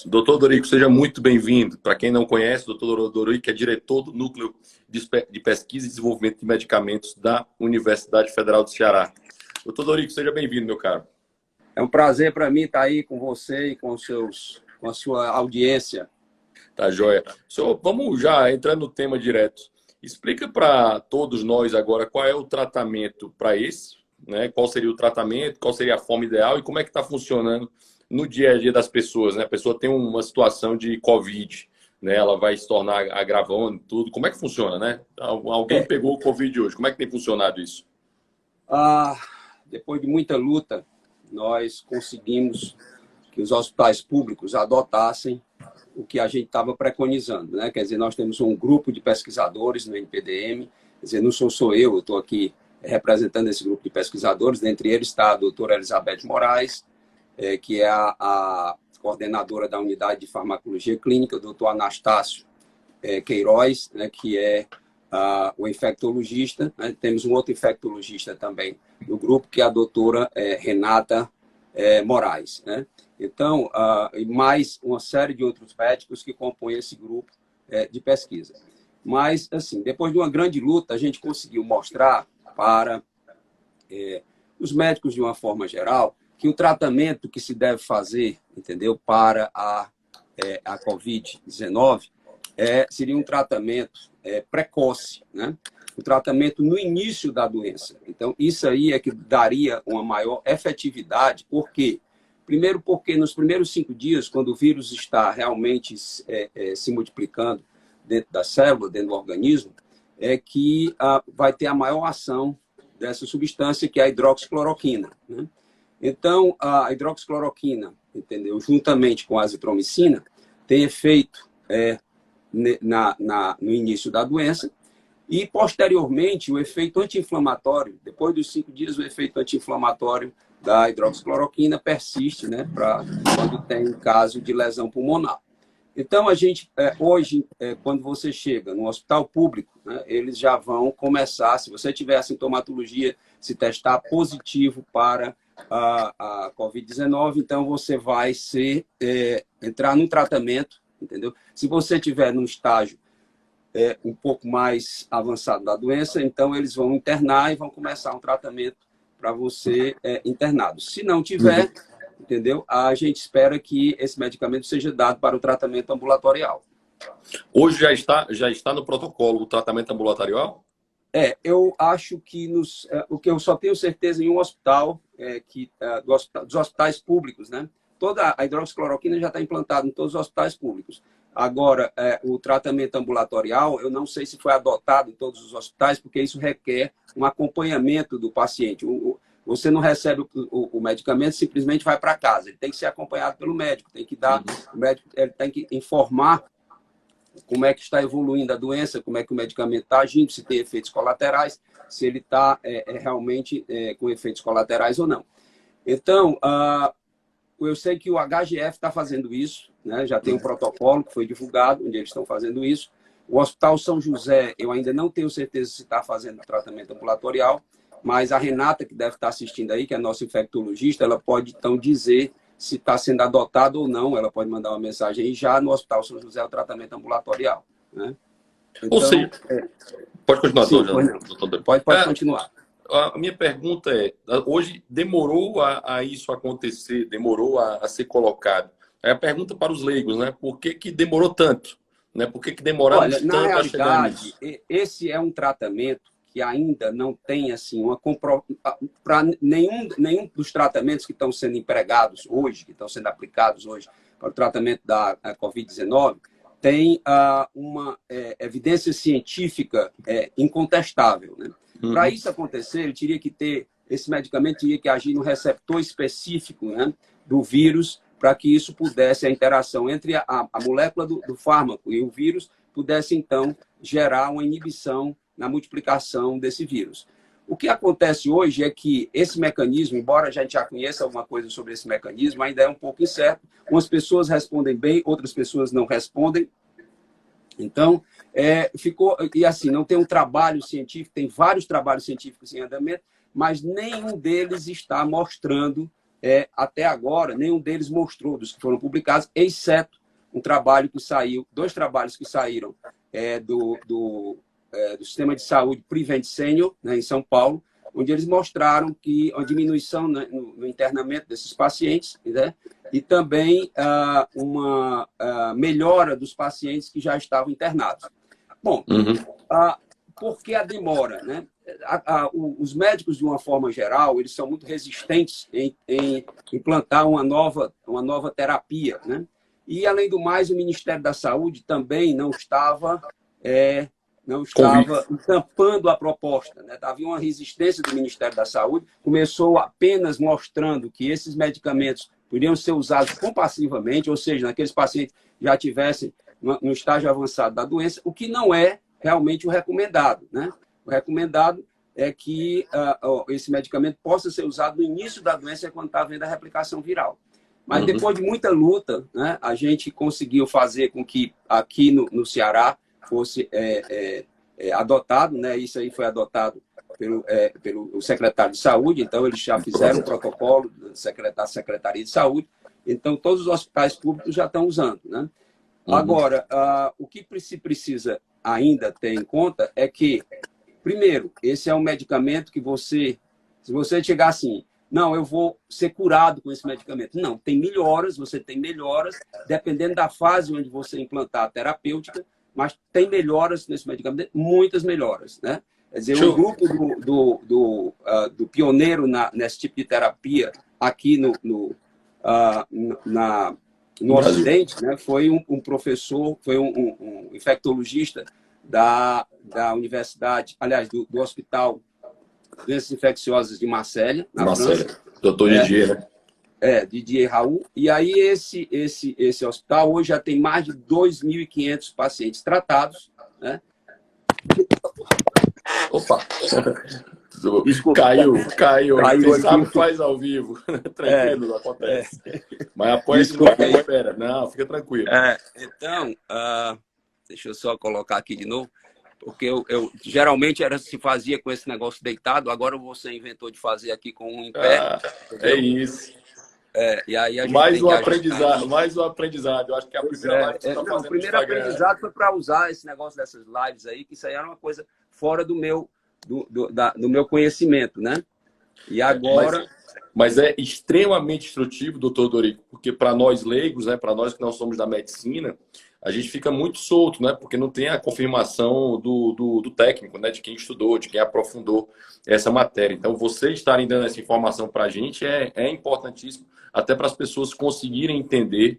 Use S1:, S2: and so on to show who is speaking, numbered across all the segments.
S1: Doutor Dorico, seja muito bem-vindo. Para quem não conhece, o doutor Dorico é diretor do Núcleo de Pesquisa e Desenvolvimento de Medicamentos da Universidade Federal do Ceará. Doutor Dorico, seja bem-vindo, meu caro.
S2: É um prazer para mim estar aí com você e com a sua audiência.
S1: Tá joia. Senhor, vamos já entrando no tema direto. Explica para todos nós agora qual é o tratamento para esse, né? Qual seria o tratamento, qual seria a forma ideal e como é que está funcionando no dia a dia das pessoas, né? A pessoa tem uma situação de Covid, né? Ela vai se tornar agravando tudo. Como é que funciona, né? Alguém pegou o Covid hoje. Como é que tem funcionado isso?
S2: Depois de muita luta, nós conseguimos que os hospitais públicos adotassem o que a gente estava preconizando, né? Quer dizer, nós temos um grupo de pesquisadores no NPDM, quer dizer, não sou só eu estou aqui representando esse grupo de pesquisadores, dentre eles está a doutora Elizabeth Moraes, que é a coordenadora da unidade de farmacologia clínica, o doutor Anastácio Queiroz, né, que é o infectologista, né? Temos um outro infectologista também no grupo, que é a doutora Renata Moraes, né? Então, e mais uma série de outros médicos que compõem esse grupo de pesquisa. Mas, assim, depois de uma grande luta, a gente conseguiu mostrar para os médicos, de uma forma geral, que o tratamento que se deve fazer, entendeu, para a Covid-19 seria um tratamento precoce, né? O tratamento no início da doença. Então, isso aí é que daria uma maior efetividade. Por quê? Primeiro, porque nos primeiros 5 dias, quando o vírus está realmente se multiplicando dentro da célula, dentro do organismo, é que vai ter a maior ação dessa substância, que é a hidroxicloroquina, né? Então, a hidroxicloroquina, entendeu, juntamente com a azitromicina, tem efeito no início da doença e, posteriormente, o efeito anti-inflamatório. Depois dos 5 dias, o efeito anti-inflamatório da hidroxicloroquina persiste, né, para quando tem caso de lesão pulmonar. Então, a gente, hoje, quando você chega no hospital público, né, eles já vão começar, se você tiver a sintomatologia, se testar positivo para a Covid-19, então você vai entrar no tratamento, entendeu? Se você tiver num estágio um pouco mais avançado da doença, então eles vão internar e vão começar um tratamento para você internado. Se não tiver, entendeu? A gente espera que esse medicamento seja dado para o tratamento ambulatorial.
S1: Hoje já está no protocolo o tratamento ambulatorial?
S2: Eu acho que o que eu só tenho certeza em um hospital, dos hospitais públicos, né? Toda a hidroxicloroquina já está implantada em todos os hospitais públicos. Agora, o tratamento ambulatorial, eu não sei se foi adotado em todos os hospitais, porque isso requer um acompanhamento do paciente. Você não recebe o medicamento, simplesmente vai para casa. Ele tem que ser acompanhado pelo médico, tem que dar, o médico tem que informar como é que está evoluindo a doença, como é que o medicamento está agindo, se tem efeitos colaterais, se ele está realmente com efeitos colaterais ou não. Então, eu sei que o HGF está fazendo isso, né? Já tem um protocolo que foi divulgado, onde eles estão fazendo isso. O Hospital São José, eu ainda não tenho certeza se está fazendo tratamento ambulatorial, mas a Renata, que deve estar assistindo aí, que é a nossa infectologista, ela pode, então, dizer se está sendo adotado ou não. Ela pode mandar uma mensagem aí. Já no Hospital São José, o tratamento ambulatorial, né? Então,
S1: ou seja, pode continuar,
S2: sim,
S1: doutor.
S2: Pode continuar.
S1: A minha pergunta é, hoje demorou a isso acontecer, demorou a ser colocado. Aí a pergunta para os leigos, né? Por que demorou tanto? Né? Por que demoramos
S2: Olha,
S1: tanto
S2: na
S1: a chegar
S2: realidade,
S1: nisso?
S2: esse é um tratamento que ainda não tem assim para nenhum dos tratamentos que estão sendo empregados hoje, que estão sendo aplicados hoje para o tratamento da Covid-19, tem uma evidência científica incontestável, né? Para isso acontecer, esse medicamento teria que agir no receptor específico, né, do vírus, para que isso pudesse, a interação entre a molécula do fármaco e o vírus, pudesse, então, gerar uma inibição na multiplicação desse vírus. O que acontece hoje é que esse mecanismo, embora a gente já conheça alguma coisa sobre esse mecanismo, ainda é um pouco incerto. Umas pessoas respondem bem, outras pessoas não respondem. Então, e assim, não tem um trabalho científico, tem vários trabalhos científicos em andamento, mas nenhum deles está mostrando até agora, nenhum deles mostrou, dos que foram publicados, exceto um trabalho que saiu, 2 trabalhos que saíram do Sistema de Saúde Prevent Senior, né, em São Paulo, onde eles mostraram que a diminuição, né, no internamento desses pacientes, né, e também uma melhora dos pacientes que já estavam internados. Bom, por que a demora? Né? Os médicos, de uma forma geral, eles são muito resistentes em implantar uma nova terapia. Né? E, além do mais, o Ministério da Saúde também não estava tampando a proposta. Né? Havia uma resistência do Ministério da Saúde, começou apenas mostrando que esses medicamentos poderiam ser usados compassivamente, ou seja, naqueles pacientes que já tivessem no estágio avançado da doença, o que não é realmente o recomendado. Né? O recomendado é que esse medicamento possa ser usado no início da doença, quando está havendo a replicação viral. Mas depois de muita luta, né, a gente conseguiu fazer com que aqui no Ceará fosse adotado, né? Isso aí foi adotado pelo secretário de Saúde, então eles já fizeram o protocolo da Secretaria de Saúde, então todos os hospitais públicos já estão usando. Né? Agora, o que se precisa ainda ter em conta é que, primeiro, esse é um medicamento que se você chegar assim, não, eu vou ser curado com esse medicamento. Não, você tem melhoras, dependendo da fase onde você implantar a terapêutica, mas tem melhoras nesse medicamento, muitas melhoras, né? Quer dizer, o grupo do pioneiro nesse tipo de terapia aqui no Ocidente, né, foi um professor, foi um infectologista da Universidade, aliás, do Hospital de Doenças Infecciosas de Marselha, na França.
S1: Doutor Didier, né?
S2: Didier Raoult. E aí esse hospital hoje já tem mais de 2.500 pacientes tratados, né?
S1: Opa!
S2: Desculpa.
S1: Caiu. Quem
S2: aqui.
S1: sabe faz ao vivo. Tranquilo, acontece. Mas após não espera. Não, fica tranquilo.
S2: Então, deixa eu só colocar aqui de novo, porque eu geralmente se fazia com esse negócio deitado, agora você inventou de fazer aqui com um em pé.
S1: É isso.
S2: E aí a gente
S1: mais um aprendizado. Eu acho que a primeira live que você está fazendo
S2: o primeiro aprendizado foi para usar esse negócio dessas lives aí, que isso aí era uma coisa fora do meu conhecimento, né? E agora...
S1: Mas é extremamente instrutivo, doutor Dorico, porque para nós leigos, né, para nós que não somos da medicina, a gente fica muito solto, né? Porque não tem a confirmação do técnico, né? De quem estudou, de quem aprofundou essa matéria. Então, vocês estarem dando essa informação para a gente é importantíssimo, até para as pessoas conseguirem entender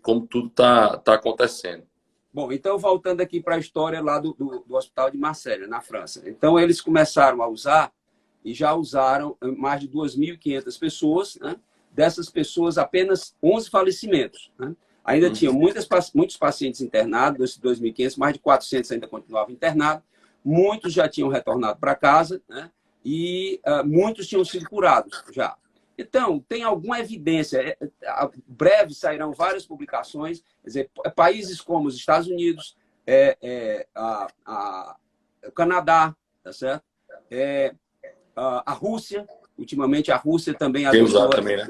S1: como tudo está acontecendo.
S2: Bom, então, voltando aqui para a história lá do Hospital de Marselha, na França. Então, eles começaram a usar e já usaram mais de 2.500 pessoas, né? Dessas pessoas, apenas 11 falecimentos, né? Ainda tinha muitos pacientes internados, desses 2.500, mais de 400 ainda continuavam internados, muitos já tinham retornado para casa, né? E muitos tinham sido curados já. Então, tem alguma evidência, breve sairão várias publicações, quer dizer, países como os Estados Unidos, o Canadá, tá certo? A Rússia, ultimamente a Rússia também adotou.
S1: Também, né?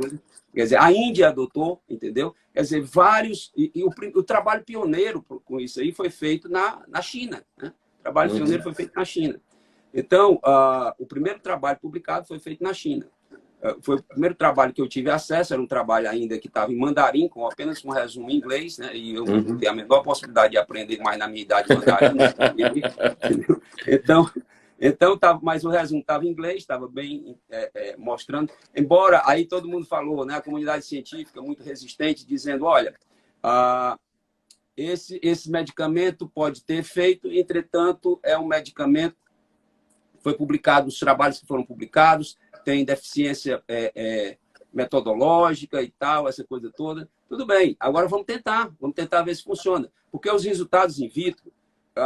S2: Quer dizer, a Índia adotou, entendeu? Quer dizer, vários... E o trabalho pioneiro com isso aí foi feito na China, né? O trabalho pioneiro foi feito na China. Então, o primeiro trabalho publicado foi feito na China. Foi o primeiro trabalho que eu tive acesso, era um trabalho ainda que estava em mandarim, apenas com resumo em inglês, né? E eu não tenho a menor possibilidade de aprender mais na minha idade mandarim, né? Então, mas o resumo estava em inglês, estava bem mostrando. Embora aí todo mundo falou, né? A comunidade científica muito resistente, dizendo, olha, esse medicamento pode ter efeito, entretanto, é um medicamento, foi publicado, os trabalhos que foram publicados, tem deficiência metodológica e tal, essa coisa toda. Tudo bem, agora vamos tentar ver se funciona. Porque os resultados in vitro,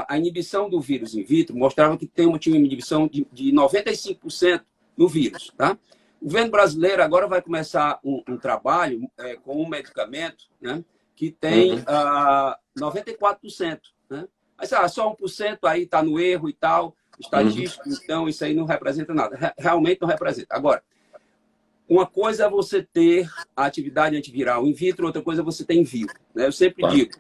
S2: a inibição do vírus in vitro mostrava que tinha uma inibição de 95% no vírus. Tá? O governo brasileiro agora vai começar um trabalho com um medicamento, né, que tem 94%. Né? Mas só 1% aí está no erro e tal, estatístico, então isso aí não representa nada. Realmente não representa. Agora, uma coisa é você ter a atividade antiviral in vitro, outra coisa é você ter in vivo. Né? Eu sempre digo,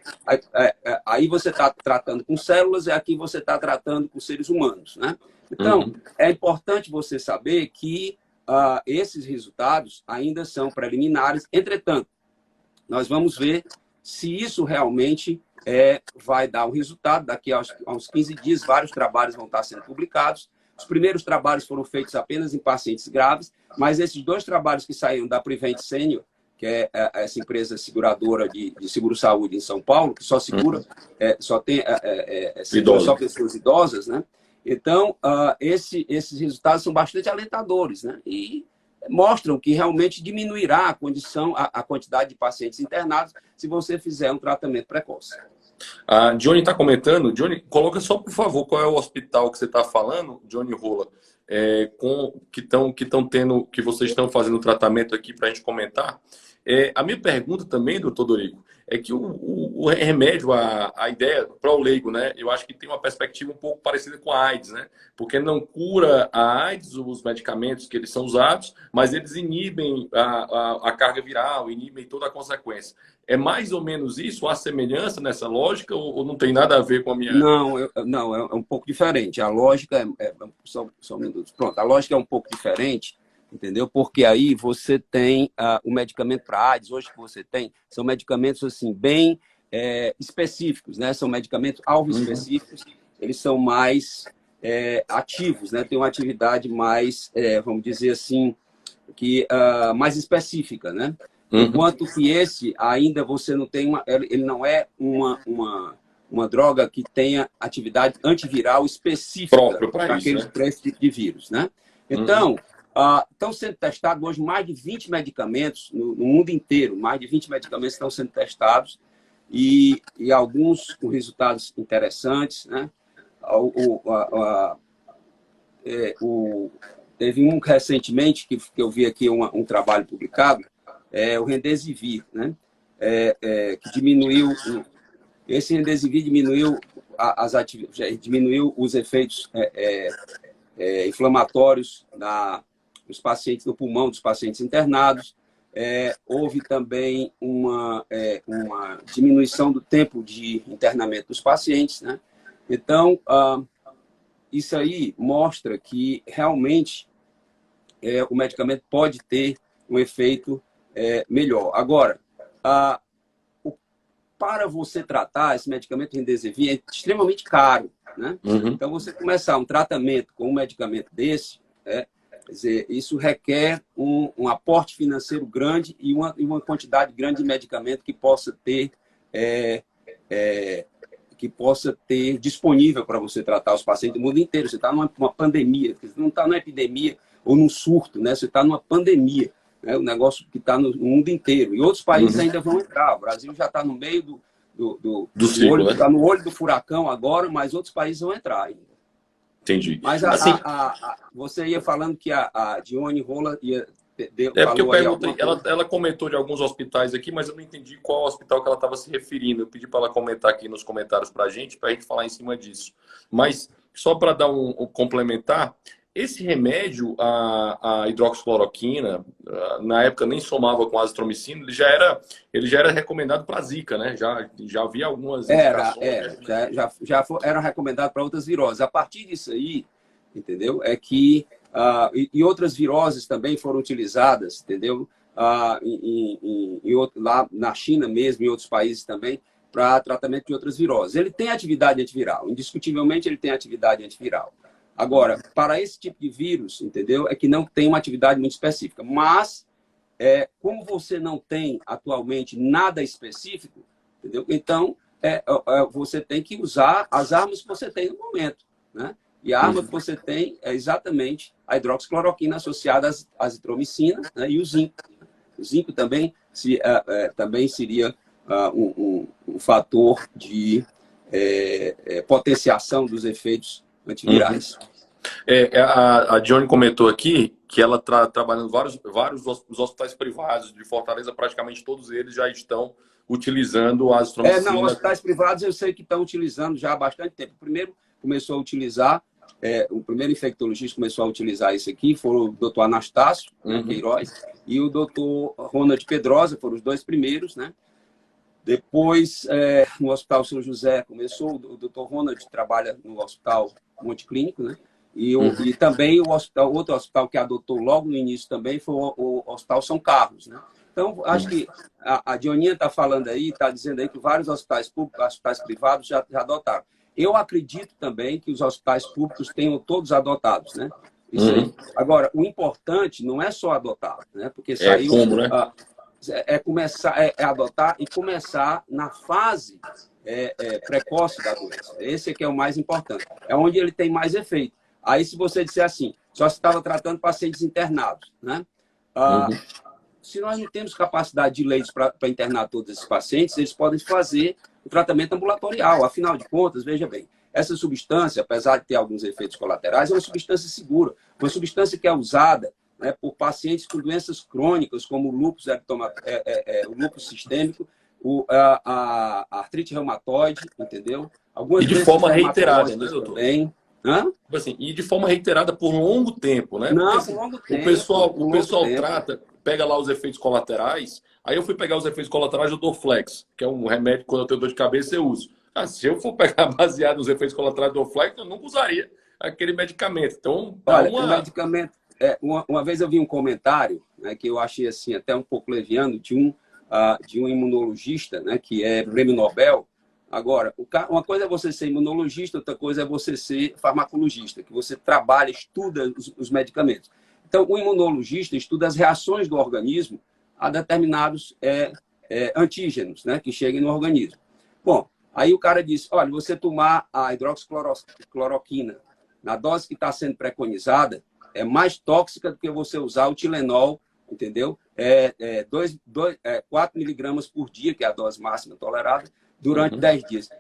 S2: aí você está tratando com células e aqui você está tratando com seres humanos. Né? Então, é importante você saber que esses resultados ainda são preliminares. Entretanto, nós vamos ver se isso realmente vai dar um resultado. Daqui a uns 15 dias, vários trabalhos vão estar sendo publicados. Os primeiros trabalhos foram feitos apenas em pacientes graves, mas esses 2 trabalhos que saíram da Prevent Senior, que é essa empresa seguradora de seguro-saúde em São Paulo, que só segura, só tem segura só pessoas idosas, né? Então, esses resultados são bastante alentadores, né? E mostram que realmente diminuirá a quantidade de pacientes internados se você fizer um tratamento precoce.
S1: A Johnny está comentando. Johnny, coloca só, por favor, qual é o hospital que você está falando, Johnny Rola, que vocês estão fazendo o tratamento aqui para a gente comentar. A minha pergunta também, doutor Dorico, é que o remédio, a ideia para o leigo, né? Eu acho que tem uma perspectiva um pouco parecida com a AIDS, né? Porque não cura a AIDS, os medicamentos que eles são usados, mas eles inibem a carga viral, inibem toda a consequência. É mais ou menos isso? Há semelhança nessa lógica ou não tem nada a ver com a minha...
S2: Não, é um pouco diferente. A lógica só um minuto. Pronto, a lógica é um pouco diferente, entendeu? Porque aí você tem o medicamento para AIDS, hoje que você tem, são medicamentos assim, bem específicos, né? São medicamentos alvo específicos, eles são mais ativos, né? Tem uma atividade mais, vamos dizer assim, mais específica, né? Enquanto que esse ainda você não tem ele não é uma droga que tenha atividade antiviral específica para esse tipo de vírus, né? Então, estão sendo testados hoje mais de 20 medicamentos no mundo inteiro, mais de 20 medicamentos estão sendo testados e alguns com resultados interessantes, né? Teve um recentemente que eu vi aqui um trabalho publicado, o Remdesivir, né? Que diminuiu esse Remdesivir diminuiu os efeitos inflamatórios nos pacientes no pulmão dos pacientes internados. Houve também uma diminuição do tempo de internamento dos pacientes, né? Então, isso aí mostra que realmente o medicamento pode ter um efeito melhor. Agora, para você tratar esse medicamento Remdesivir é extremamente caro, né? Então, você começar um tratamento com um medicamento desse, quer dizer, isso requer um aporte financeiro grande e uma quantidade grande de medicamento que possa ter disponível para você tratar os pacientes do mundo inteiro. Você está numa pandemia, você não está numa epidemia ou num surto, né? Você está numa pandemia. O negócio que está no mundo inteiro. E outros países ainda vão entrar. O Brasil já está no meio do ciclo, olho, está no olho do furacão agora, mas outros países vão entrar ainda.
S1: Entendi.
S2: Mas você ia falando que a Dione Rola ia...
S1: porque eu perguntei, ela comentou de alguns hospitais aqui, mas eu não entendi qual hospital que ela estava se referindo. Eu pedi para ela comentar aqui nos comentários para a gente falar em cima disso. Mas, só para dar um complementar, esse remédio, a hidroxicloroquina, na época nem somava com azitromicina, ele já era recomendado para Zika, né? Já havia algumas indicações.
S2: Era recomendado para outras viroses. A partir disso aí, entendeu? É que e outras viroses também foram utilizadas, entendeu? Lá na China mesmo, em outros países também, para tratamento de outras viroses. Ele tem atividade antiviral, indiscutivelmente ele tem atividade antiviral. Agora, para esse tipo de vírus, entendeu? É que não tem uma atividade muito específica. Mas, como você não tem atualmente nada específico, entendeu? Então, você tem que usar as armas que você tem no momento, né? E a arma que você tem é exatamente a hidroxicloroquina associada à azitromicina, né? E o zinco. O zinco também seria um fator de potenciação dos efeitos antivirais.
S1: A Johnny comentou aqui que ela está trabalhando vários os hospitais privados de Fortaleza, praticamente todos eles já estão utilizando a azitromicina.
S2: Não, hospitais privados eu sei que estão utilizando já há bastante tempo. O primeiro começou a utilizar, o primeiro infectologista começou a utilizar isso aqui, foi o doutor Anastácio Queiroz, e o doutor Ronald Pedrosa, foram os dois primeiros, né? Depois, no Hospital São José, começou, o doutor Ronald trabalha no Hospital Monte Clínico, né? E também outro hospital que adotou logo no início também foi o Hospital São Carlos, né? Então, acho que a Dioninha está falando aí, está dizendo aí que vários hospitais públicos, hospitais privados já adotaram. Eu acredito também que os hospitais públicos tenham todos adotados, né? Isso aí. Agora, o importante não é só adotar, né? Porque saiu...
S1: como, né?
S2: É adotar e começar na fase precoce da doença. Esse é que é o mais importante. É onde ele tem mais efeito. Aí, se você disser assim, só se estava tratando pacientes internados, né? Se nós não temos capacidade de leitos para internar todos esses pacientes, eles podem fazer o tratamento ambulatorial. Afinal de contas, veja bem, essa substância, apesar de ter alguns efeitos colaterais, é uma substância segura, uma substância que é usada, né, por pacientes com doenças crônicas, como o lúpus, o lúpus sistêmico, a artrite reumatoide, entendeu? Algumas
S1: e de forma reiterada, né, doutor?
S2: Também.
S1: Assim, e de forma reiterada por longo tempo, né?
S2: Não,
S1: porque, assim,
S2: por longo tempo.
S1: O pessoal trata, pega lá os efeitos colaterais. Aí eu fui pegar os efeitos colaterais do Dorflex, que é um remédio que quando eu tenho dor de cabeça eu uso. Se eu for pegar baseado nos efeitos colaterais do Dorflex, eu nunca usaria aquele medicamento. Então,
S2: olha, o medicamento... uma vez eu vi um comentário, né, que eu achei assim até um pouco leviano, de um imunologista, né, que é prêmio Nobel. Agora, uma coisa é você ser imunologista, outra coisa é você ser farmacologista, que você trabalha, estuda os medicamentos. Então, o imunologista estuda as reações do organismo a determinados antígenos, né, que cheguem no organismo. Bom, aí o cara disse, olha, você tomar a hidroxicloroquina na dose que está sendo preconizada, é mais tóxica do que você usar o Tilenol, entendeu? 4 miligramas por dia, que é a dose máxima tolerada, durante 10 dias.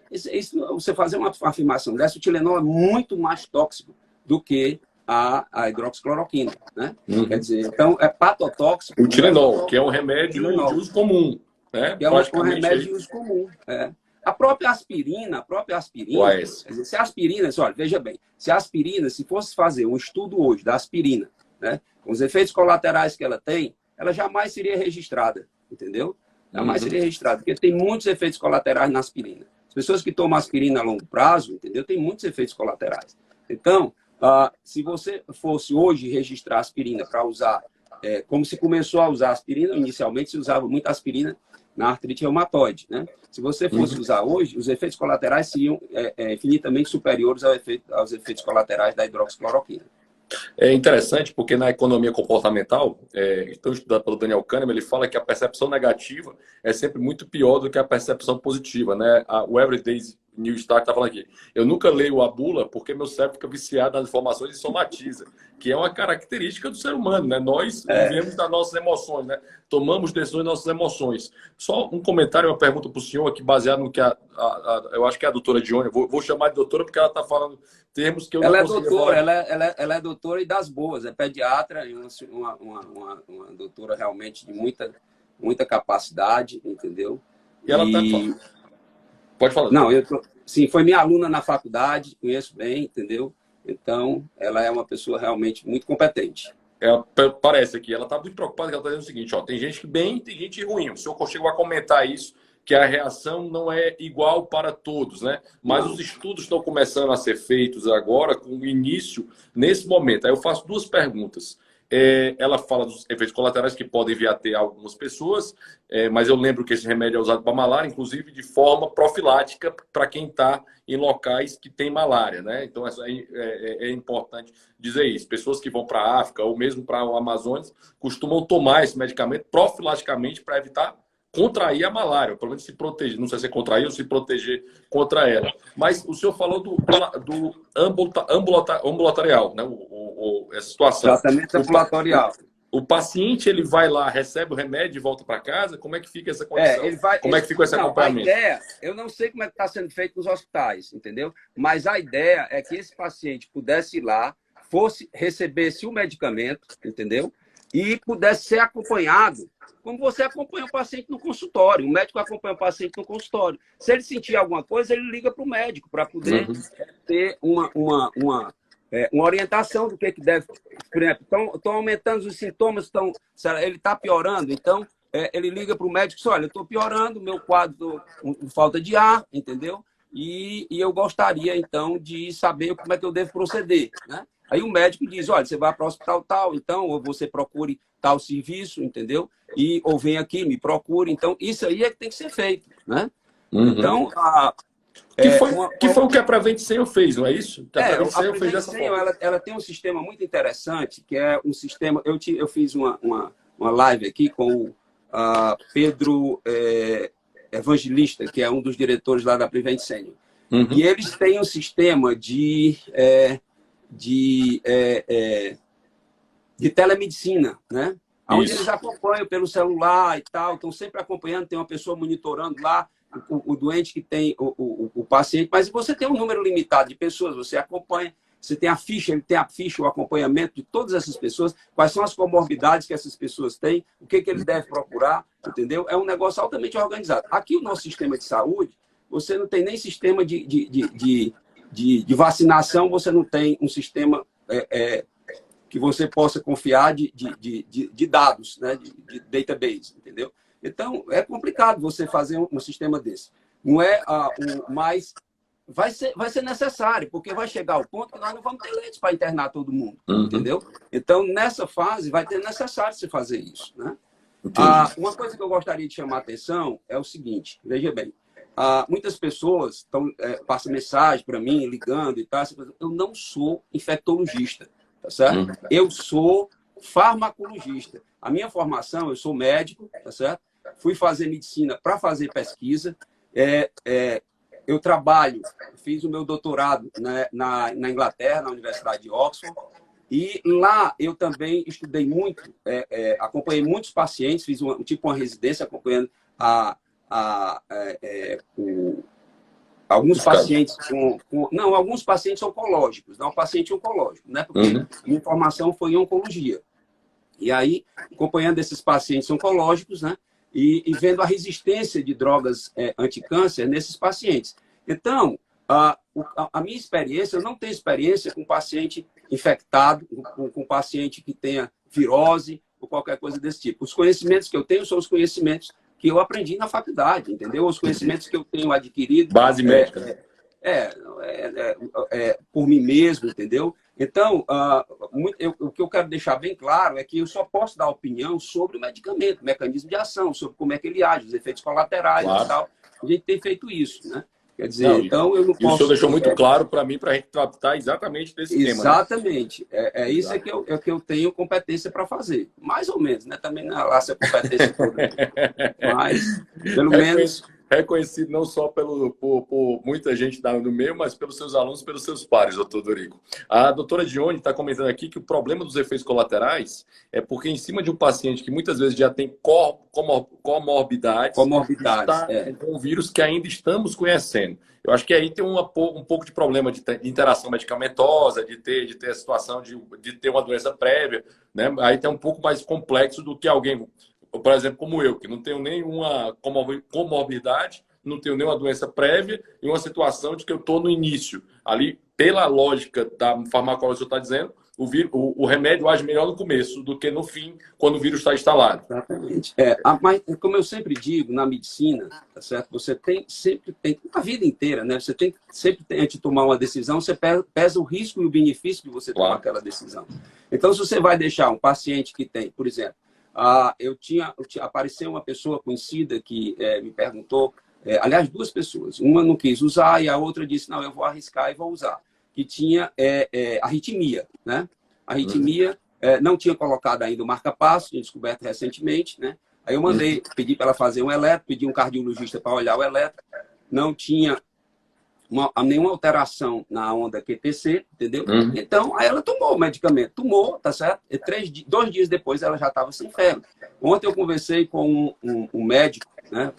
S2: Você fazer uma afirmação dessa, o Tilenol é muito mais tóxico do que a hidroxicloroquina, né? Quer dizer, então, é patotóxico.
S1: O Tilenol, que é um remédio de uso comum, né?
S2: Que é um remédio de uso comum, A própria aspirina, quer dizer, se a aspirina, olha, veja bem, se fosse fazer um estudo hoje da aspirina, né, com os efeitos colaterais que ela tem, ela jamais seria registrada, entendeu? Jamais seria registrada, porque tem muitos efeitos colaterais na aspirina. As pessoas que tomam aspirina a longo prazo, entendeu, tem muitos efeitos colaterais. Então, se você fosse hoje registrar aspirina para usar, como se começou a usar aspirina, inicialmente se usava muita aspirina na artrite reumatoide, né? Se você fosse usar hoje, os efeitos colaterais seriam infinitamente superiores aos efeitos colaterais da hidroxicloroquina.
S1: É interessante porque na economia comportamental, então estudado pelo Daniel Kahneman, ele fala que a percepção negativa é sempre muito pior do que a percepção positiva, né? O Everyday New Start está falando aqui. Eu nunca leio a bula porque meu cérebro fica viciado nas informações e somatiza, que é uma característica do ser humano, né? Nós vivemos das nossas emoções, né? Tomamos decisões das nossas emoções. Só um comentário, uma pergunta para o senhor aqui, baseado no que eu acho que é a doutora Dione, vou chamar de doutora porque ela está falando termos que eu não consigo falar.
S2: Ela é doutora e das boas, é pediatra, e uma doutora realmente de muita capacidade, entendeu?
S1: E ela está... Pode falar.
S2: Não, sim, foi minha aluna na faculdade, conheço bem, entendeu? Então, ela é uma pessoa realmente muito competente.
S1: Parece aqui, ela está muito preocupada, ela está dizendo o seguinte, ó, tem gente bem, tem gente ruim. O senhor chegou a comentar isso, que a reação não é igual para todos, né? Mas os estudos estão começando a ser feitos agora, com o início nesse momento. Aí eu faço duas perguntas. Ela fala dos efeitos colaterais que podem vir a ter algumas pessoas, mas eu lembro que esse remédio é usado para malária, inclusive de forma profilática para quem está em locais que tem malária, né? Então é importante dizer isso. Pessoas que vão para a África ou mesmo para o Amazonas costumam tomar esse medicamento profilaticamente para evitar contrair a malária, ou pelo menos se proteger. Não sei se é contrair ou se proteger contra ela. Mas o senhor falou do ambulatorial, né? Essa situação.
S2: Tratamento ambulatorial.
S1: O paciente, ele vai lá, recebe o remédio e volta para casa? Como é que fica essa condição? Como é que fica esse acompanhamento?
S2: A ideia, eu não sei como é que está sendo feito nos hospitais, entendeu? Mas a ideia é que esse paciente pudesse ir lá, recebesse o medicamento, entendeu? E pudesse ser acompanhado, como você acompanha o paciente no consultório. O médico acompanha o paciente no consultório. Se ele sentir alguma coisa, ele liga para o médico para poder ter uma orientação do que deve... Por exemplo, estão aumentando os sintomas, ele está piorando, então ele liga para o médico e diz, olha, eu estou piorando, meu quadro com falta de ar, entendeu? E eu gostaria, então, de saber como é que eu devo proceder, né? Aí o médico diz, olha, você vai para o hospital tal, então, ou você procure tal serviço, entendeu? Ou vem aqui, me procure. Então, isso aí é que tem que ser feito, né?
S1: Uhum.
S2: Então,
S1: que foi o que a Prevent Senior fez, não é isso?
S2: A
S1: Prevent Senior fez dessa forma.
S2: ela tem um sistema muito interessante, que é um sistema... Eu fiz uma live aqui com o Pedro Evangelista, que é um dos diretores lá da Prevent Senior.
S1: Uhum.
S2: E eles têm um sistema de telemedicina, né? Onde eles acompanham pelo celular e tal, estão sempre acompanhando, tem uma pessoa monitorando lá o doente que tem o paciente, mas você tem um número limitado de pessoas, você acompanha, você tem a ficha, ele tem a ficha, o acompanhamento de todas essas pessoas, quais são as comorbidades que essas pessoas têm, o que ele deve procurar, entendeu? É um negócio altamente organizado. Aqui o nosso sistema de saúde, você não tem nem sistema de vacinação, você não tem um sistema que você possa confiar de dados, né? de database, entendeu? Então, é complicado você fazer um sistema desse. Não é mas vai ser necessário, porque vai chegar o ponto que nós não vamos ter leitos para internar todo mundo, entendeu? Então, nessa fase, vai ter necessário se fazer isso, né? Uma coisa que eu gostaria de chamar a atenção é o seguinte, veja bem, muitas pessoas passam mensagem para mim, ligando e tal, eu não sou infectologista, tá certo? Eu sou farmacologista. A minha formação, eu sou médico, tá certo? Fui fazer medicina para fazer pesquisa. Eu fiz o meu doutorado na Inglaterra, na Universidade de Oxford, e lá eu também estudei muito, acompanhei muitos pacientes, fiz uma residência acompanhando alguns pacientes alguns pacientes oncológicos, não paciente oncológico, né? Porque minha formação foi em oncologia. E aí, acompanhando esses pacientes oncológicos, né? E vendo a resistência de drogas anticâncer nesses pacientes. Então, a minha experiência, eu não tenho experiência com paciente infectado, com paciente que tenha virose ou qualquer coisa desse tipo. Os conhecimentos que eu tenho são os conhecimentos que eu aprendi na faculdade, entendeu? Os conhecimentos que eu tenho adquirido...
S1: Base médica.
S2: Por mim mesmo, entendeu? Então, o que eu quero deixar bem claro é que eu só posso dar opinião sobre o medicamento, o mecanismo de ação, sobre como é que ele age, os efeitos colaterais e tal. A gente tem feito isso, né? Quer dizer, então eu não posso...
S1: E o senhor deixou muito claro para mim, para a gente tratar exatamente desse tema.
S2: Exatamente. Né? Isso que eu tenho competência para fazer. Mais ou menos, né? Também não é lá se a competência toda. Mas, pelo menos...
S1: Reconhecido não só por muita gente no meio, mas pelos seus alunos, pelos seus pares, doutor Dorico. A doutora Dione está comentando aqui que o problema dos efeitos colaterais é porque em cima de um paciente que muitas vezes já tem comorbidades está com um vírus que ainda estamos conhecendo. Eu acho que aí tem um pouco de problema de interação medicamentosa, de ter a situação de ter uma doença prévia, né? Aí tem um pouco mais complexo do que alguém... Por exemplo, como eu, que não tenho nenhuma comorbidade, não tenho nenhuma doença prévia e uma situação de que eu estou no início. Ali, pela lógica da farmacologia que você está dizendo, o remédio age melhor no começo do que no fim, quando o vírus está instalado.
S2: Exatamente. Mas, como eu sempre digo, na medicina, tá certo? Você sempre tem, a vida inteira, né? Você sempre tem, antes de tomar uma decisão, você pesa o risco e o benefício de você tomar aquela decisão. Então, se você vai deixar um paciente que tem, por exemplo, apareceu uma pessoa conhecida que me perguntou, aliás, duas pessoas. Uma não quis usar e a outra disse, não, eu vou arriscar e vou usar. Que tinha arritmia, né? Arritmia, não tinha colocado ainda o marca-passo, tinha descoberto recentemente, né? Aí eu pedi para ela fazer um eletro, pedi um cardiologista para olhar o eletro, não tinha nenhuma alteração na onda QTC, entendeu? Então, aí ela tomou o medicamento. Tomou, tá certo? E 2 dias depois ela já estava sem febre. Ontem eu conversei com um médico, né,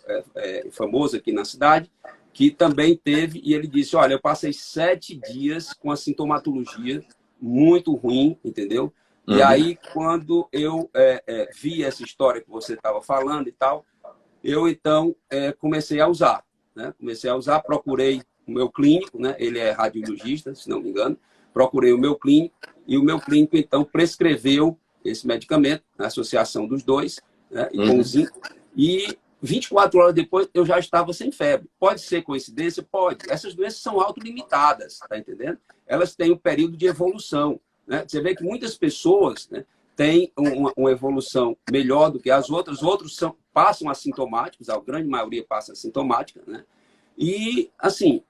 S2: famoso aqui na cidade, que também teve, e ele disse, olha, eu passei 7 dias com a sintomatologia muito ruim, entendeu? E aí, quando eu vi essa história que você estava falando e tal, eu, então, comecei a usar, né? Procurei o meu clínico, né? Ele é radiologista, se não me engano. procurei o meu clínico, e o meu clínico, então, prescreveu esse medicamento, na associação dos dois, né, e com o zinco, e 24 horas depois eu já estava sem febre. Pode ser coincidência? Pode. Essas doenças são autolimitadas, tá entendendo? Elas têm um período de evolução, né? Você vê que muitas pessoas, né, têm uma evolução melhor do que as outras, outros passam assintomáticos, a grande maioria passa assintomática, né? E, assim,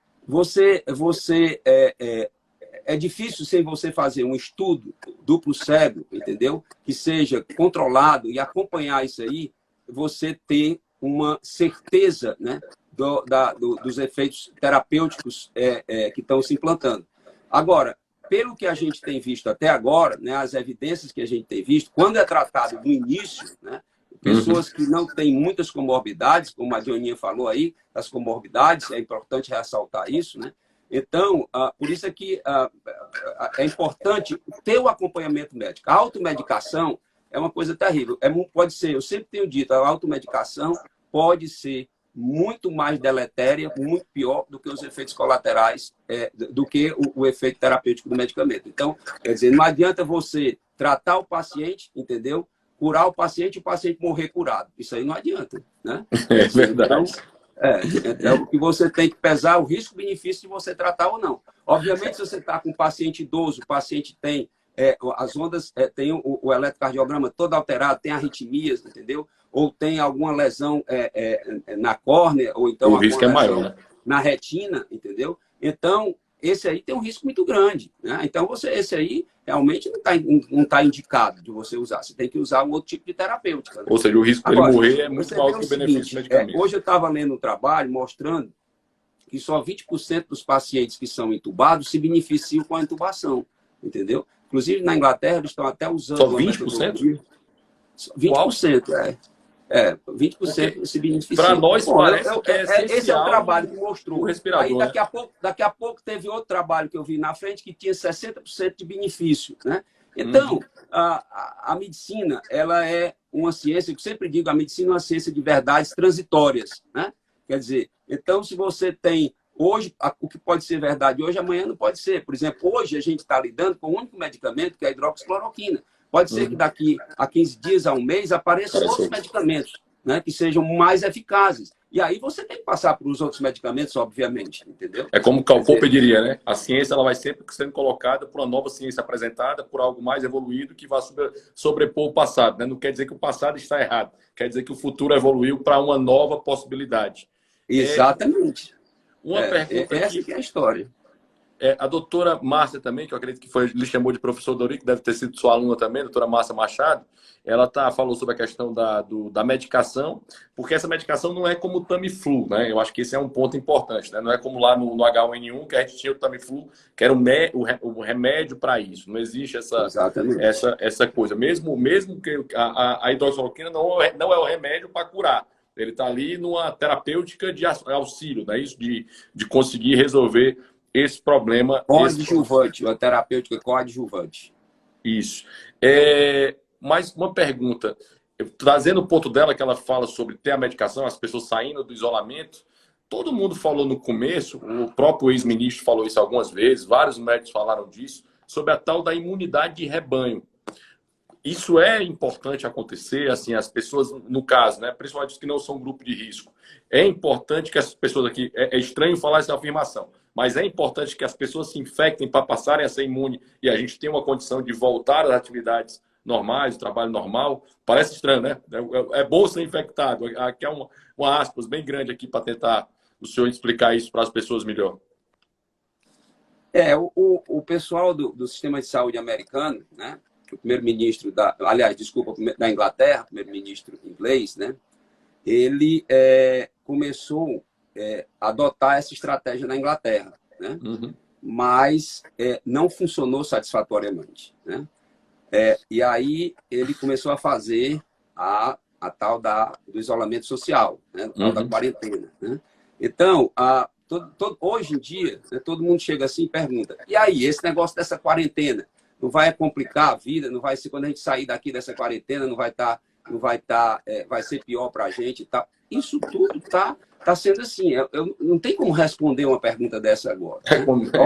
S2: é difícil sem você fazer um estudo duplo cego, entendeu? Que seja controlado e acompanhar isso aí, você ter uma certeza, né, dos efeitos terapêuticos que estão se implantando. Agora, pelo que a gente tem visto até agora, né, as evidências que a gente tem visto, quando é tratado no início, né, pessoas que não têm muitas comorbidades, como a Dioninha falou aí, as comorbidades, é importante ressaltar isso, né? Então, por isso é que é importante ter o acompanhamento médico. A automedicação é uma coisa terrível. Pode ser, eu sempre tenho dito, a automedicação pode ser muito mais deletéria, muito pior do que os efeitos colaterais, do que o efeito terapêutico do medicamento. Então, quer dizer, não adianta você tratar o paciente, entendeu? Curar o paciente e o paciente morrer curado. Isso aí não adianta, né?
S1: É verdade.
S2: Então, o que você tem que pesar o risco-benefício de você tratar ou não. Obviamente, se você está com um paciente idoso, o paciente tem as ondas, tem o eletrocardiograma todo alterado, tem arritmias, entendeu? Ou tem alguma lesão na córnea, ou então
S1: o risco
S2: alguma
S1: é
S2: lesão
S1: maior, né?
S2: na retina, entendeu? Então, esse aí tem um risco muito grande, né? Então, esse aí realmente não tá indicado de você usar. Você tem que usar um outro tipo de terapêutica, né?
S1: Ou seja, o risco dele morrer é muito maior que o benefício do medicamento.
S2: Hoje eu estava lendo um trabalho mostrando que só 20% dos pacientes que são intubados se beneficiam com a intubação, entendeu? Inclusive, na Inglaterra, eles estão até usando...
S1: Só 20%?
S2: 20%, 20% se beneficiam.
S1: Para nós, parece que é essencial.
S2: Esse é o trabalho que mostrou.
S1: O respirador,
S2: aí, daqui a pouco, teve outro trabalho que eu vi na frente que tinha 60% de benefício, né? Então, a medicina, ela é uma ciência, que eu sempre digo, a medicina é uma ciência de verdades transitórias, né? Quer dizer, então, se você tem hoje, o que pode ser verdade hoje, amanhã não pode ser. Por exemplo, hoje a gente está lidando com o único medicamento, que é a hidroxicloroquina. Pode ser que daqui a 15 dias, a um mês, apareçam outros medicamentos, né, que sejam mais eficazes. E aí você tem que passar para os outros medicamentos, obviamente, entendeu?
S1: É como o Karl Popper diria, né? A ciência ela vai sempre sendo colocada por uma nova ciência apresentada, por algo mais evoluído que vai sobrepor o passado, né? Não quer dizer que o passado está errado, quer dizer que o futuro evoluiu para uma nova possibilidade.
S2: Exatamente.
S1: Uma pergunta
S2: essa que é a história.
S1: A doutora Márcia também, que eu acredito que lhe chamou de professor Dori, que deve ter sido sua aluna também, a doutora Márcia Machado, ela falou sobre a questão da medicação, porque essa medicação não é como o Tamiflu, né? Eu acho que esse é um ponto importante, né? Não é como lá no H1N1, que a gente tinha o Tamiflu, que era o remédio para isso. Não existe essa coisa. Mesmo que a hidroxicloroquina não é o remédio para curar. Ele está ali numa terapêutica de auxílio, né? Isso de conseguir resolver esse problema.
S2: Coadjuvante, a terapêutica coadjuvante.
S1: Isso. Mais uma pergunta. Trazendo o ponto dela, que ela fala sobre ter a medicação, as pessoas saindo do isolamento. Todo mundo falou no começo, o próprio ex-ministro falou isso algumas vezes, vários médicos falaram disso, sobre a tal da imunidade de rebanho. Isso é importante acontecer, assim, as pessoas, no caso, né, principalmente os que não são grupo de risco. É importante que as pessoas aqui, é estranho falar essa afirmação, mas é importante que as pessoas se infectem para passarem a ser imune e a gente tenha uma condição de voltar às atividades normais, o trabalho normal. Parece estranho, né? É bom ser infectado. Aqui é uma aspas bem grande aqui para tentar o senhor explicar isso para as pessoas melhor.
S2: O pessoal do sistema de saúde americano, né? O primeiro-ministro da Inglaterra, primeiro-ministro inglês, né? Ele começou a adotar essa estratégia na Inglaterra, né? Mas não funcionou satisfatoriamente, né? E aí ele começou a fazer a tal do isolamento social, né? A tal da quarentena, né? Então, hoje em dia, né, todo mundo chega assim e pergunta, e aí, esse negócio dessa quarentena não vai complicar a vida? Não vai ser, quando a gente sair daqui dessa quarentena, não vai estar não vai estar, vai ser pior para a gente e tal. Isso tudo tá sendo assim. Eu não tem como responder uma pergunta dessa agora. Né?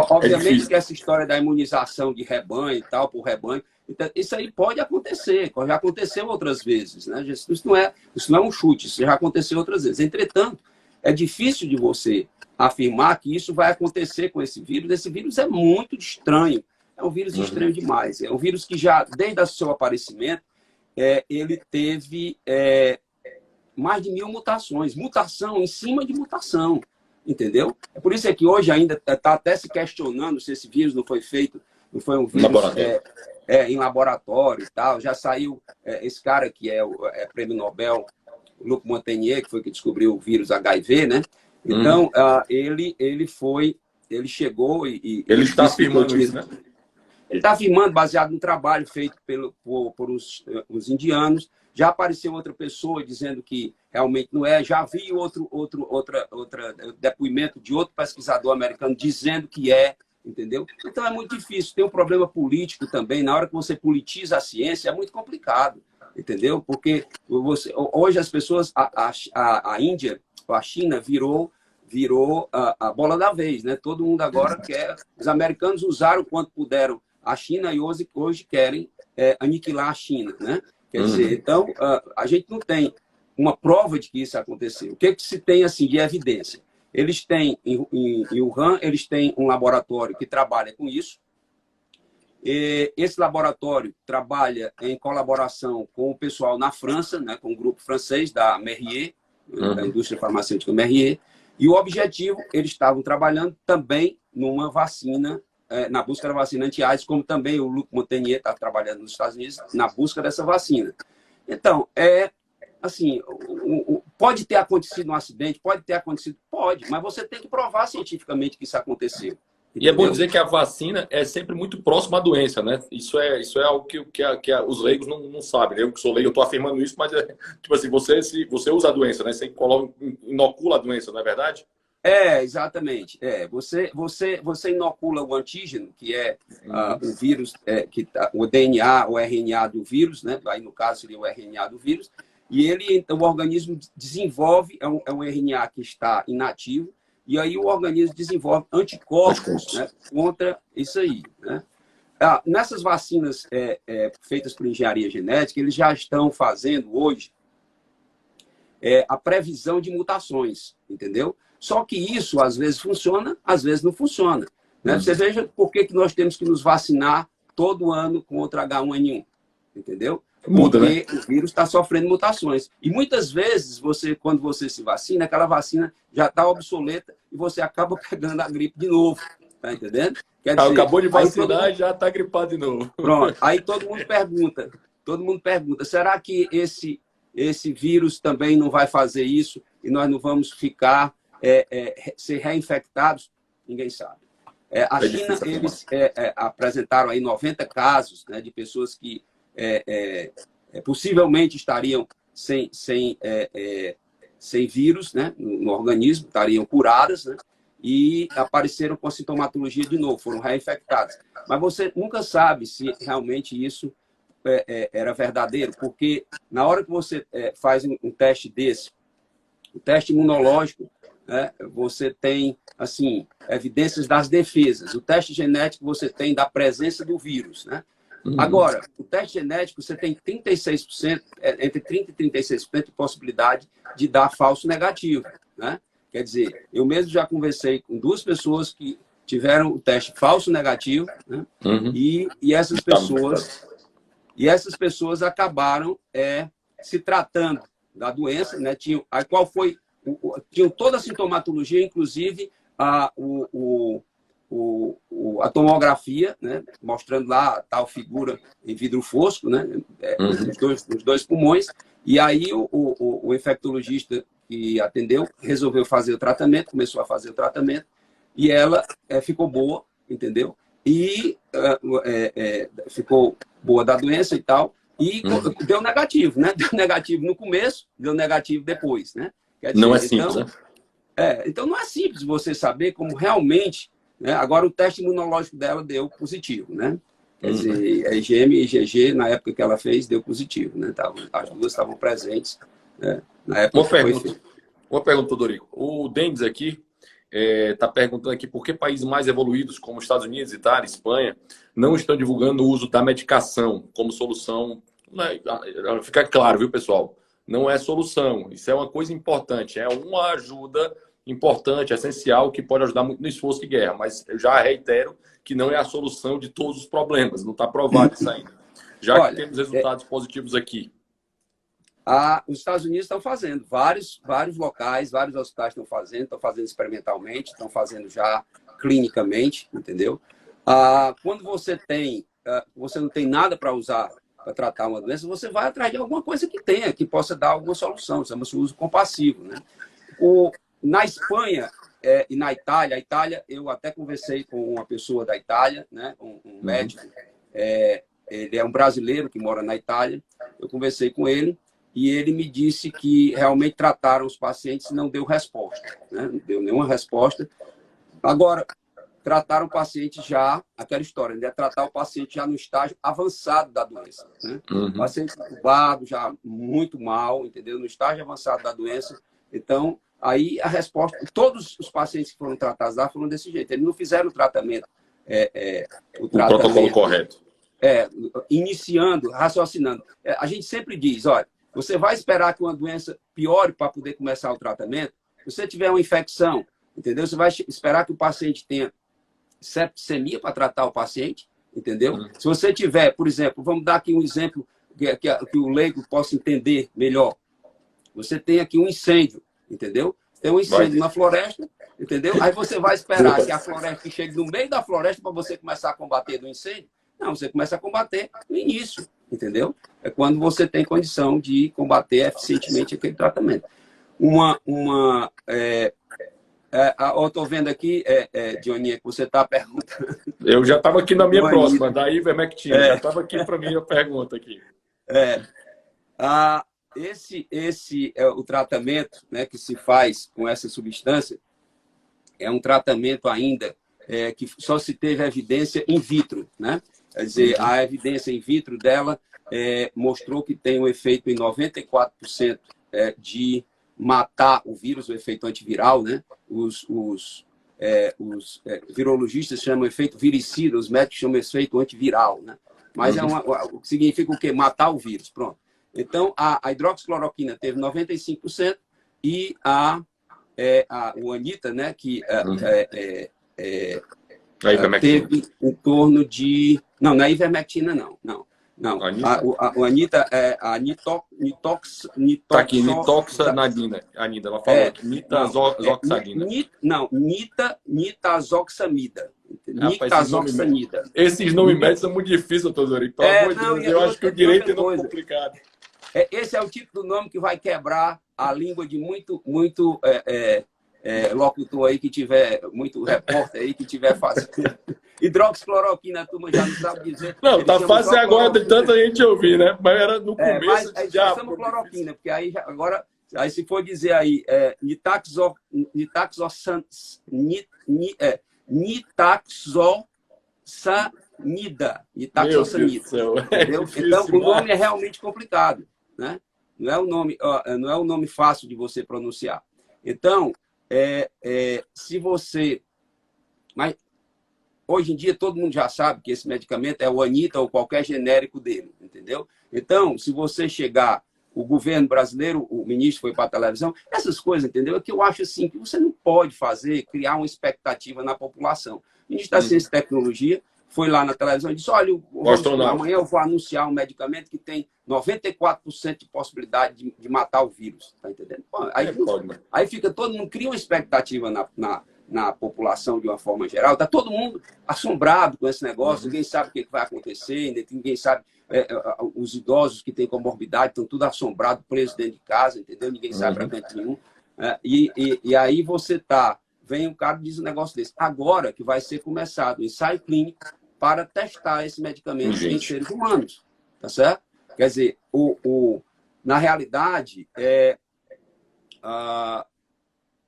S2: Obviamente que essa história da imunização de rebanho e tal, por rebanho, então, isso aí pode acontecer, já aconteceu outras vezes. Né? Isso não é um chute, isso já aconteceu outras vezes. Entretanto, é difícil de você afirmar que isso vai acontecer com esse vírus. Esse vírus é muito estranho. É um vírus estranho demais. É um vírus que já, desde o seu aparecimento, ele teve mais de 1000 mutações. Mutação em cima de mutação. Entendeu? É por isso que hoje ainda está até se questionando se esse vírus não foi feito, não foi um vírus em laboratório e tal. Já saiu esse cara que é prêmio Nobel, Luc Montagnier, que foi que descobriu o vírus HIV, né? Então, ele chegou e...
S1: Ele está afirmando isso, né?
S2: Ele está afirmando, baseado no trabalho feito por os indianos. Já apareceu outra pessoa dizendo que realmente não é. Já vi outro depoimento de outro pesquisador americano dizendo que é, entendeu? Então, é muito difícil. Tem um problema político também. Na hora que você politiza a ciência, é muito complicado, entendeu? Porque hoje as pessoas... A Índia, a China, virou a bola da vez, né? Todo mundo agora quer... Os americanos usaram o quanto puderam a China e hoje querem aniquilar a China, né? Quer dizer, então, a gente não tem uma prova de que isso aconteceu. O que se tem assim de evidência? Eles têm, em Wuhan, eles têm um laboratório que trabalha com isso. E esse laboratório trabalha em colaboração com o pessoal na França, né? Com o grupo francês da Merrier, da indústria farmacêutica Merrier. E o objetivo, eles estavam trabalhando também numa vacina, na busca da vacina anti-AIDS, como também o Luc Montagnier está trabalhando nos Estados Unidos na busca dessa vacina. Então, assim, pode ter acontecido um acidente, pode ter acontecido, pode, mas você tem que provar cientificamente que isso aconteceu.
S1: E é bom dizer que a vacina é sempre muito próxima à doença, né? Isso é algo que os leigos não sabem. Eu que sou leigo, eu estou afirmando isso, mas tipo assim, você usa a doença, né? Você inocula a doença, não é verdade?
S2: Exatamente. Você inocula o antígeno, que é o vírus, o DNA, o RNA do vírus, né? Aí, no caso, seria o RNA do vírus. E então, o organismo desenvolve, é um RNA que está inativo, e aí o organismo desenvolve anticorpos, né, contra isso aí. Né? Nessas vacinas feitas por engenharia genética, eles já estão fazendo hoje a previsão de mutações, entendeu? Só que isso, às vezes, funciona, às vezes não funciona. Né? Você veja por que nós temos que nos vacinar todo ano contra H1N1, entendeu?
S1: Muda,
S2: porque
S1: né?
S2: O vírus está sofrendo mutações. E muitas vezes, quando você se vacina, aquela vacina já está obsoleta e você acaba pegando a gripe de novo. Tá entendendo? Quer dizer,
S1: acabou de vacinar e já está gripado de novo.
S2: Pronto. Aí todo mundo pergunta, será que esse vírus também não vai fazer isso e nós não vamos ficar, ser reinfectados? Ninguém sabe. A China, eles apresentaram aí 90 casos, né, de pessoas que possivelmente estariam sem vírus, né, no organismo, estariam curadas, né, e apareceram com a sintomatologia de novo, foram reinfectadas. Mas você nunca sabe se realmente isso era verdadeiro, porque na hora que você faz um teste desse, o teste imunológico, né, você tem assim evidências das defesas. O teste genético você tem da presença do vírus, né? Agora, o teste genético, você tem 36%, entre 30% e 36% de possibilidade de dar falso negativo. Né? Quer dizer, eu mesmo já conversei com 2 pessoas que tiveram o teste falso negativo, né? E essas pessoas acabaram se tratando da doença, né? Tinham toda a sintomatologia, inclusive a tomografia, né, mostrando lá a tal figura em vidro fosco, né, nos dois pulmões, e aí o infectologista que atendeu resolveu fazer o tratamento, começou a fazer o tratamento, e ela ficou boa, entendeu? E ficou boa da doença e tal, e deu negativo, né? Deu negativo no começo, deu negativo depois, né? Quer dizer,
S1: não é simples, então, né?
S2: Então não é simples você saber como realmente... Né? Agora, o teste imunológico dela deu positivo, né? Quer dizer, a IgM e IgG, na época que ela fez, deu positivo, né? As duas estavam presentes, né? Na época que foi feito.
S1: Uma pergunta, Dorico. O Dendes aqui está perguntando aqui por que países mais evoluídos, como Estados Unidos, Itália, Espanha, não estão divulgando o uso da medicação como solução. Fica claro, viu, pessoal? Não é solução. Isso é uma coisa importante. É uma ajuda importante, essencial, que pode ajudar muito no esforço de guerra. Mas eu já reitero que não é a solução de todos os problemas. Não está provado isso ainda. Já que temos resultados positivos aqui.
S2: Os Estados Unidos estão fazendo, vários locais, vários hospitais estão fazendo experimentalmente, estão fazendo já clinicamente, entendeu? Quando você não tem nada para usar para tratar uma doença, você vai atrás de alguma coisa que tenha, que possa dar alguma solução, chama-se uso compassivo, né? Na Espanha e na Itália, eu até conversei com uma pessoa da Itália, né? Um médico, ele é um brasileiro que mora na Itália, eu conversei com ele, e ele me disse que realmente trataram os pacientes e não deu resposta, né? Não deu nenhuma resposta. Agora, trataram o paciente já, aquela história, né? Tratar o paciente já no estágio avançado da doença, né? Paciente entubado, já muito mal, entendeu? No estágio avançado da doença. Então, aí a resposta... Todos os pacientes que foram tratados lá foram desse jeito. Eles não fizeram o tratamento...
S1: o protocolo correto.
S2: Iniciando, raciocinando. A gente sempre diz, olha, você vai esperar que uma doença piore para poder começar o tratamento? Se você tiver uma infecção, entendeu? Você vai esperar que o paciente tenha septicemia para tratar o paciente, entendeu? Se você tiver, por exemplo, vamos dar aqui um exemplo que o leigo possa entender melhor. Você tem aqui um incêndio, entendeu? Tem um incêndio na floresta, entendeu? Aí você vai esperar que a floresta que chegue no meio da floresta para você começar a combater do incêndio? Não, você começa a combater no início, entendeu? É quando você tem condição de combater eficientemente aquele tratamento. Eu estou vendo aqui, Dioninha, que você está perguntando.
S1: Eu já estava aqui na minha próxima, da ivermectina. Já estava aqui para mim a pergunta aqui.
S2: Esse é o tratamento, né, que se faz com essa substância. É um tratamento ainda que só se teve evidência in vitro, né? Quer dizer, a evidência in vitro dela mostrou que tem um efeito em 94% de matar o vírus, o efeito antiviral, né? Os virologistas chamam efeito viricida, os médicos chamam efeito antiviral, né? Mas o que significa o quê? Matar o vírus, pronto. Então, a hidroxicloroquina teve 95% e o Anita, né, que teve em torno de... Não, na ivermectina, não. O Anita é a
S1: Tá aqui, nitazoxanidina. Ela falou nitazoxanidina.
S2: Nitazoxamida.
S1: Nitazoxanida. Esses nomes médicos são muito difíceis, doutor Dorico. Pelo amor de Deus, eu acho que o direito é muito complicado.
S2: Esse é o tipo do nome que vai quebrar a língua de muito locutor aí que tiver, muito repórter aí que tiver fazendo. Hidroxicloroquina, a turma já não sabe dizer.
S1: Não, tá fácil agora de tanta gente ouvir, né? Mas era no começo.
S2: Mas aí já chama cloroquina, porque aí agora, aí se for dizer aí, nitazoxanida. Entendeu? Então, o nome é realmente complicado, né? Não é um nome fácil de você pronunciar. Então, se você... Mas hoje em dia todo mundo já sabe que esse medicamento é o Anita ou qualquer genérico dele, entendeu? Então, se você chegar, o governo brasileiro, o ministro foi para a televisão, essas coisas, entendeu? É que eu acho assim, que você não pode criar uma expectativa na população. O ministro da Ciência e Tecnologia foi lá na televisão e disse, olha, amanhã eu vou anunciar um medicamento que tem 94% de possibilidade de matar o vírus. Tá entendendo? Bom, aí fica todo mundo, cria uma expectativa na população de uma forma geral. Está todo mundo assombrado com esse negócio, ninguém sabe o que vai acontecer, ninguém sabe. Os idosos que têm comorbidade estão tudo assombrados, presos dentro de casa, entendeu? Ninguém sabe para canto nenhum. E aí vem um cara e diz um negócio desse. Agora que vai ser começado o ensaio clínico para testar esse medicamento em seres humanos. Tá certo? Quer dizer, na realidade,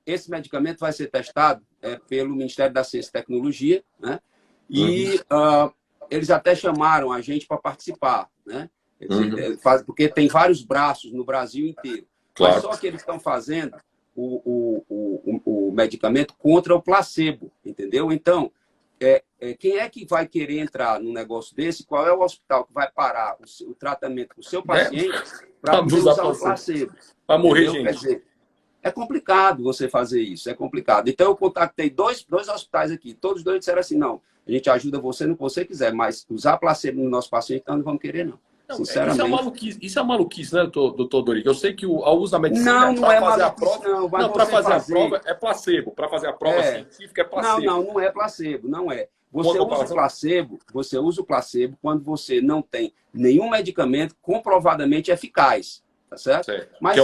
S2: esse medicamento vai ser testado pelo Ministério da Ciência e Tecnologia, né? E eles até chamaram a gente para participar, né? Porque tem vários braços no Brasil inteiro.
S1: Claro.
S2: Mas só que eles estão fazendo o medicamento contra o placebo, entendeu? Então, quem é que vai querer entrar num negócio desse? Qual é o hospital que vai parar o tratamento do seu paciente para usar o placebo?
S1: Para morrer,
S2: entendeu?
S1: gente.
S2: Quer dizer, é complicado você fazer isso, é complicado. Então, eu contatei dois hospitais aqui, todos dois disseram assim, não, a gente ajuda você no que você quiser, mas usar placebo no nosso paciente, não vamos querer, não.
S1: Não,
S2: sinceramente.
S1: isso é maluquice, né, doutor Dorico? Eu sei que o uso da medicina
S2: não é
S1: fazer a
S2: maluquice,
S1: prova.
S2: não.
S1: Não, para fazer a prova é placebo. Para fazer a prova científica é placebo.
S2: Não é placebo, não é. Você usa o placebo quando você não tem nenhum medicamento comprovadamente eficaz, tá certo? Mas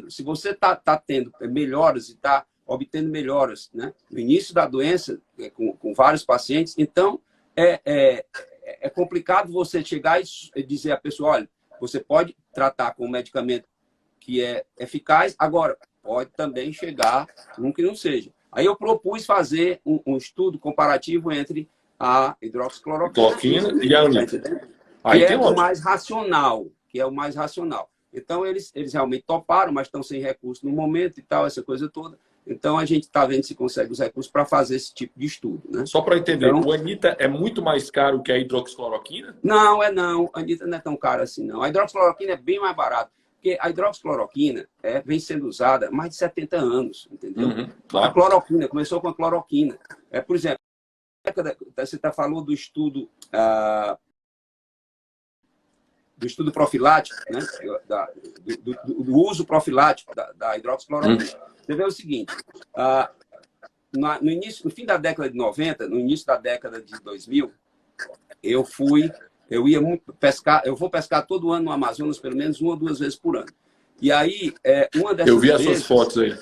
S2: se você está tendo melhoras e está obtendo melhoras, né, no início da doença, com vários pacientes, então é complicado você chegar e dizer à pessoa, olha, você pode tratar com um medicamento que é eficaz, agora pode também chegar um que não seja. Aí eu propus fazer um estudo comparativo entre a hidroxicloroquina
S1: e a anita.
S2: Que é o mais racional. Então, eles realmente toparam, mas estão sem recurso no momento e tal, essa coisa toda. Então, a gente está vendo se consegue os recursos para fazer esse tipo de estudo. Né?
S1: Só para entender, o anita é muito mais caro que a hidroxicloroquina?
S2: Não. A anita não é tão cara assim, não. A hidroxicloroquina é bem mais barata. Porque a hidroxicloroquina vem sendo usada há mais de 70 anos, entendeu?
S1: Claro.
S2: A cloroquina, começou com a cloroquina. Por exemplo, você falou do estudo profilático, né? do uso profilático da hidroxicloroquina. Você vê o seguinte, no fim da década de 90, no início da década de 2000, eu ia muito pescar, eu vou pescar todo ano no Amazonas, pelo menos 1 ou 2 vezes por ano. E aí, uma dessas vezes...
S1: Eu vi as suas fotos aí.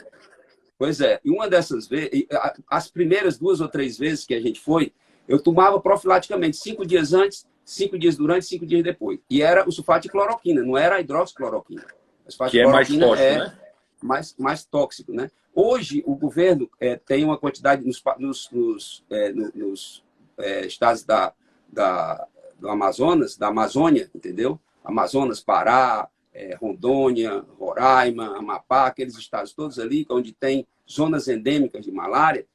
S2: Pois é, e uma dessas vezes, as primeiras 2 ou 3 vezes que a gente foi, eu tomava profilaticamente 5 dias antes, 5 dias durante, 5 dias depois. E era o sulfato de cloroquina, não era a hidroxicloroquina.
S1: Que é mais tóxico, né?
S2: Mais tóxico, né? Hoje, o governo tem uma quantidade nos estados do Amazonas, da Amazônia, entendeu? Amazonas, Pará, Rondônia, Roraima, Amapá, aqueles estados todos ali, onde tem zonas endêmicas de malária,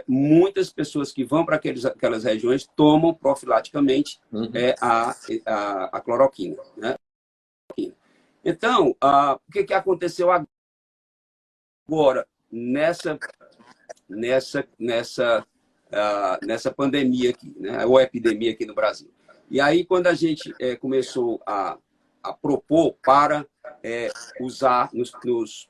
S2: muitas pessoas que vão para aquelas regiões tomam profilaticamente a cloroquina. Né? Então, o que aconteceu agora nessa pandemia aqui, né? Ou epidemia aqui no Brasil? E aí, quando a gente começou a propor para usar nos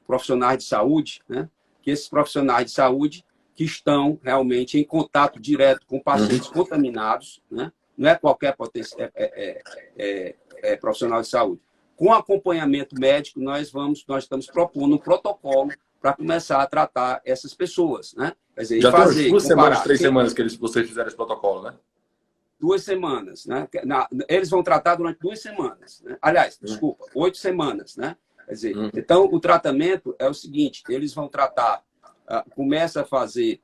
S2: profissionais de saúde, né? Que esses profissionais de saúde que estão realmente em contato direto com pacientes contaminados, né? Não é qualquer profissional de saúde. Com acompanhamento médico, nós estamos propondo um protocolo para começar a tratar essas pessoas, né? Quer dizer,
S1: já tem 2 semanas, 3 semanas que vocês fizeram esse protocolo, né?
S2: 2 semanas, né? Eles vão tratar durante 2 semanas, né? Aliás, desculpa, 8 semanas, né? Quer dizer, então o tratamento é o seguinte: eles vão tratar, começa a fazer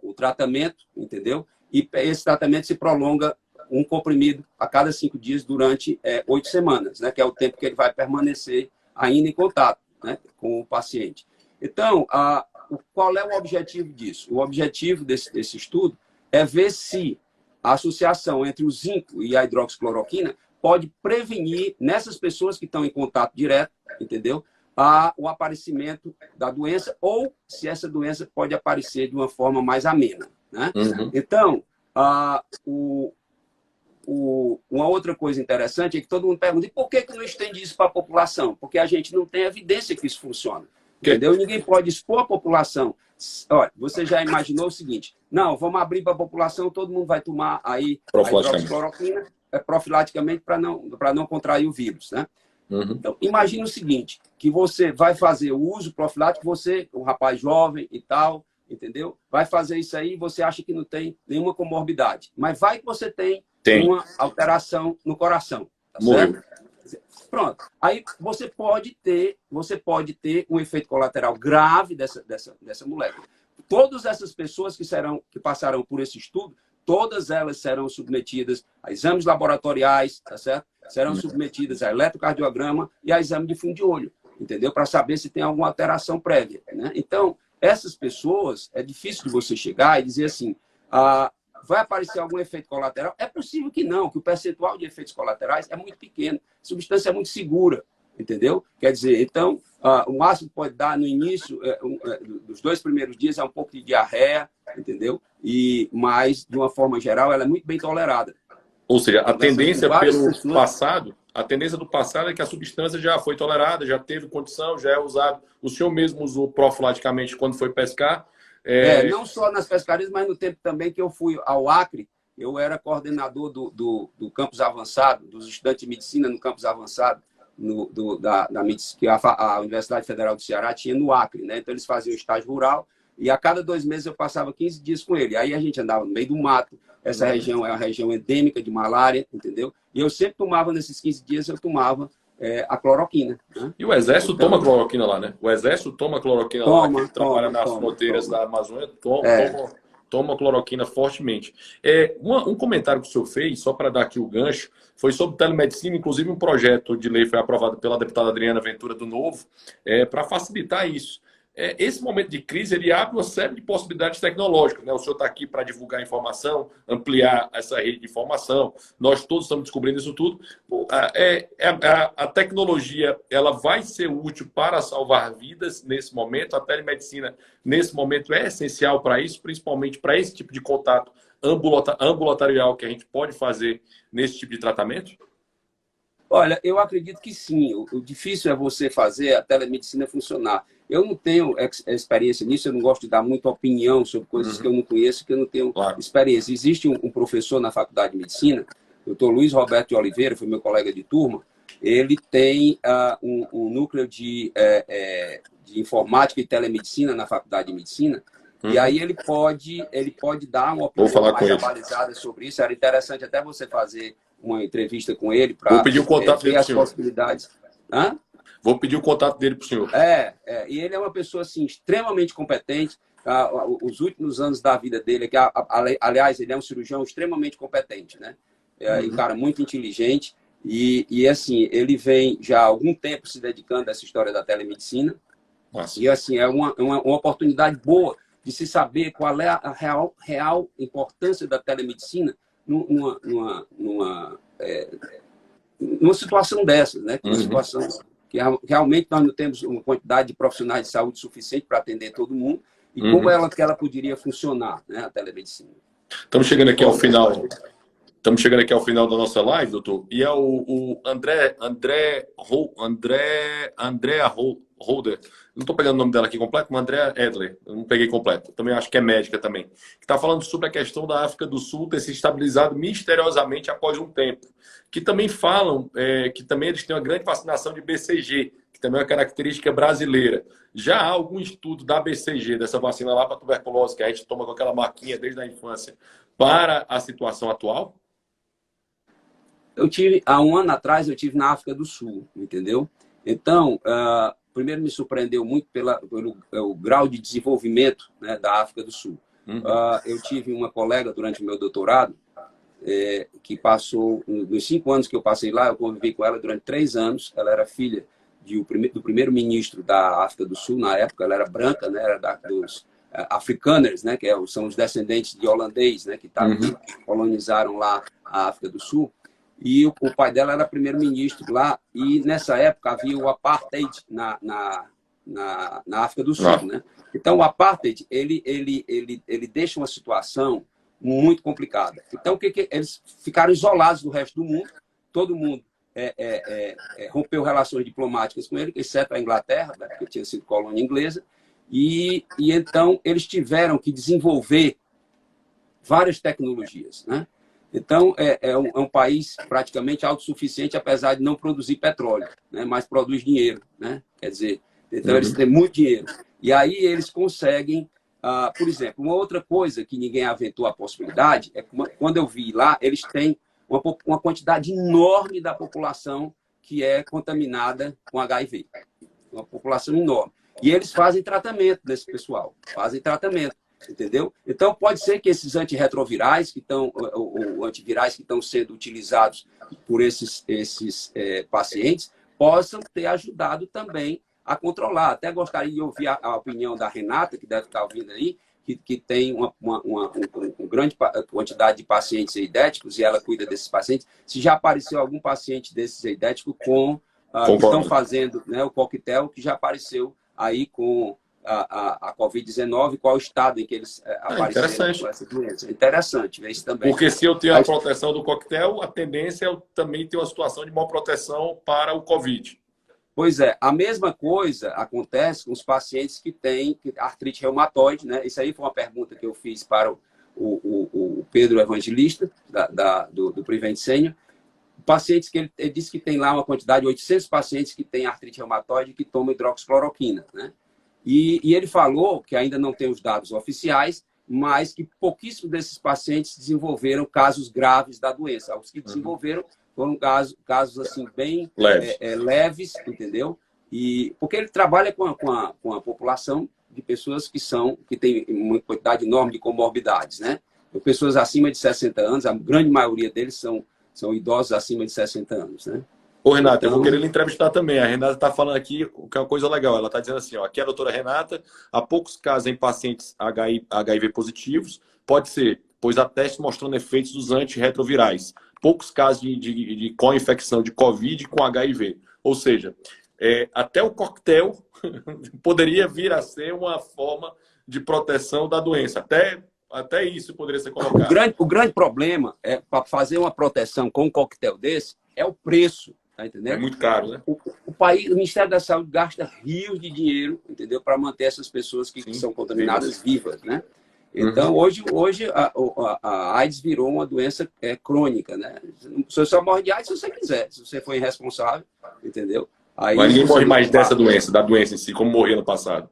S2: o tratamento, entendeu? E esse tratamento se prolonga um comprimido a cada 5 dias durante 8 semanas, né? Que é o tempo que ele vai permanecer ainda em contato, né? Com o paciente. Então, qual é o objetivo disso? O objetivo desse estudo é ver se a associação entre o zinco e a hidroxicloroquina pode prevenir nessas pessoas que estão em contato direto, entendeu? O aparecimento da doença ou se essa doença pode aparecer de uma forma mais amena, né? Então, uma outra coisa interessante é que todo mundo pergunta: e por que não estende isso para a população? Porque a gente não tem evidência que isso funciona. Entendeu? Ninguém pode expor a população. Olha, você já imaginou o seguinte: não, vamos abrir para a população, todo mundo vai tomar aí a hidroxicloroquina profilaticamente para não contrair o vírus, né? Então, imagine o seguinte, que você vai fazer o uso profilático, você, um rapaz jovem e tal, entendeu? Vai fazer isso aí, você acha que não tem nenhuma comorbidade, mas vai que você tem uma alteração no coração, tá certo? Pronto. Aí você pode ter um efeito colateral grave dessa molécula. Todas essas pessoas que passarão por esse estudo todas elas serão submetidas a exames laboratoriais, tá certo? Serão submetidas a eletrocardiograma e a exame de fundo de olho, entendeu? Para saber se tem alguma alteração prévia, né? Então, essas pessoas, é difícil de você chegar e dizer assim, vai aparecer algum efeito colateral? É possível que não, que o percentual de efeitos colaterais é muito pequeno, a substância é muito segura, entendeu? Quer dizer, então, o máximo que pode dar no início, dos 2 primeiros dias, é um pouco de diarreia, entendeu? Mas, de uma forma geral, ela é muito bem tolerada.
S1: Ou seja, a tendência pelo passado, a tendência do passado é que a substância já foi tolerada, já teve condição, já é usado. O senhor mesmo usou profilaticamente quando foi pescar?
S2: Não só nas pescarias, mas no tempo também que eu fui ao Acre, eu era coordenador do campus avançado, dos estudantes de medicina no campus avançado, que a Universidade Federal do Ceará tinha no Acre, né? Então eles faziam estágio rural e a cada 2 meses eu passava 15 dias com ele. Aí a gente andava no meio do mato. Essa região é uma região endêmica de malária, entendeu? E eu sempre tomava, nesses 15 dias, eu tomava a cloroquina. Né?
S1: E o Exército toma cloroquina lá, né? O Exército toma cloroquina lá, que trabalha nas fronteiras da Amazônia, toma cloroquina fortemente. Um comentário que o senhor fez, só para dar aqui o gancho, foi sobre telemedicina, inclusive um projeto de lei foi aprovado pela deputada Adriana Ventura do Novo, para facilitar isso. Esse momento de crise, ele abre uma série de possibilidades tecnológicas, né? O senhor está aqui para divulgar informação, ampliar essa rede de informação. Nós todos estamos descobrindo isso tudo. A tecnologia, ela vai ser útil para salvar vidas nesse momento. A telemedicina, nesse momento, é essencial para isso, principalmente para esse tipo de contato ambulatorial que a gente pode fazer nesse tipo de tratamento?
S2: Olha, eu acredito que sim. O difícil é você fazer a telemedicina funcionar. Eu não tenho experiência nisso, eu não gosto de dar muita opinião sobre coisas que eu não conheço, que eu não tenho experiência. Existe um professor na Faculdade de Medicina, o Dr. Luiz Roberto de Oliveira, foi meu colega de turma, ele tem um núcleo de informática e telemedicina na Faculdade de Medicina, e aí ele pode dar uma opinião mais abalizada sobre isso. Era interessante até você fazer uma entrevista com ele para ver as possibilidades. Hã?
S1: Vou pedir o contato dele para o senhor.
S2: E ele é uma pessoa assim, extremamente competente. Os últimos anos da vida dele, aliás, ele é um cirurgião extremamente competente, né? Um cara muito inteligente. E assim, ele vem já há algum tempo se dedicando a essa história da telemedicina. Nossa. E assim, é uma oportunidade boa de se saber qual é a real importância da telemedicina numa situação dessas, né? Uma situação que realmente nós não temos uma quantidade de profissionais de saúde suficiente para atender todo mundo, e como ela poderia funcionar, né, a telemedicina.
S1: Estamos chegando aqui ao final. Estamos chegando aqui ao final da nossa live, doutor. E é o André Holder. Não estou pegando o nome dela aqui completo, mas André Edler. Eu não peguei completo. Também acho que é médica também. Que está falando sobre a questão da África do Sul ter se estabilizado misteriosamente após um tempo. Que também falam que também eles têm uma grande vacinação de BCG, que também é uma característica brasileira. Já há algum estudo da BCG, dessa vacina lá para tuberculose, que a gente toma com aquela marquinha desde a infância, para a situação atual?
S2: Há um ano atrás, eu tive na África do Sul, entendeu? Então, primeiro me surpreendeu muito pelo grau de desenvolvimento, né, da África do Sul. Eu tive uma colega durante o meu doutorado, que passou, nos 5 anos que eu passei lá, eu convivi com ela durante 3 anos. Ela era filha do primeiro-ministro da África do Sul, na época. Ela era branca, né, era dos afrikaners, né, que são os descendentes de holandês, né, que colonizaram lá a África do Sul. E o pai dela era primeiro-ministro lá, e nessa época havia o apartheid na África do Sul, né? Então, o apartheid, ele deixa uma situação muito complicada. Então, eles ficaram isolados do resto do mundo, todo mundo rompeu relações diplomáticas com ele, exceto a Inglaterra, né, que tinha sido colônia inglesa, e então eles tiveram que desenvolver várias tecnologias, né? Então, é um país praticamente autossuficiente, apesar de não produzir petróleo, né? Mas produz dinheiro, né? Quer dizer, então eles têm muito dinheiro. E aí eles conseguem, por exemplo, uma outra coisa que ninguém aventou a possibilidade, é que quando eu vi lá, eles têm uma quantidade enorme da população que é contaminada com HIV. Uma população enorme. E eles fazem tratamento desse pessoal, fazem tratamento. entendeu? Então, pode ser que esses antirretrovirais que estão, ou antivirais que estão sendo utilizados por esses pacientes possam ter ajudado também a controlar. Até gostaria de ouvir a opinião da Renata, que deve estar ouvindo aí, que tem uma grande quantidade de pacientes eidéticos e ela cuida desses pacientes. Se já apareceu algum paciente desses eidéticos que estão fazendo, né, o coquetel, que já apareceu aí com a Covid-19, qual o estado em que eles apareceram com essa doença. Interessante ver isso também.
S1: Porque se eu tenho a proteção do coquetel, a tendência é eu também ter uma situação de maior proteção para o Covid.
S2: Pois é, a mesma coisa acontece com os pacientes que têm artrite reumatoide, né? Isso aí foi uma pergunta que eu fiz para o Pedro Evangelista, do Prevent Senior. Pacientes que ele disse que tem lá uma quantidade de 800 pacientes que têm artrite reumatoide que tomam hidroxicloroquina, né? E ele falou que ainda não tem os dados oficiais, mas que pouquíssimos desses pacientes desenvolveram casos graves da doença. Os que desenvolveram foram casos assim, bem leves, entendeu? Porque ele trabalha com a população de pessoas que têm uma quantidade enorme de comorbidades, né? Pessoas acima de 60 anos, a grande maioria deles são idosos acima de 60 anos, né?
S1: Ô, Renata, eu vou querer lhe entrevistar também. A Renata está falando aqui que é uma coisa legal. Ela está dizendo assim, ó, aqui é a doutora Renata, há poucos casos em pacientes HIV positivos, pode ser, pois há testes mostrando efeitos dos antirretrovirais. Poucos casos de co-infecção de Covid com HIV. Ou seja, até o coquetel poderia vir a ser uma forma de proteção da doença. Até isso poderia ser colocado.
S2: O grande problema é para fazer uma proteção com um coquetel desse é o preço. Tá entendendo?
S1: É muito caro, né?
S2: O Ministério da Saúde gasta rios de dinheiro, entendeu? Para manter essas pessoas que são contaminadas vivas, né? Então, hoje a AIDS virou uma doença crônica, né? Você só morre de AIDS se você quiser, se você for irresponsável, entendeu? Aí,
S1: mas ninguém morre mais dessa doença, da doença em si, como morreu no passado.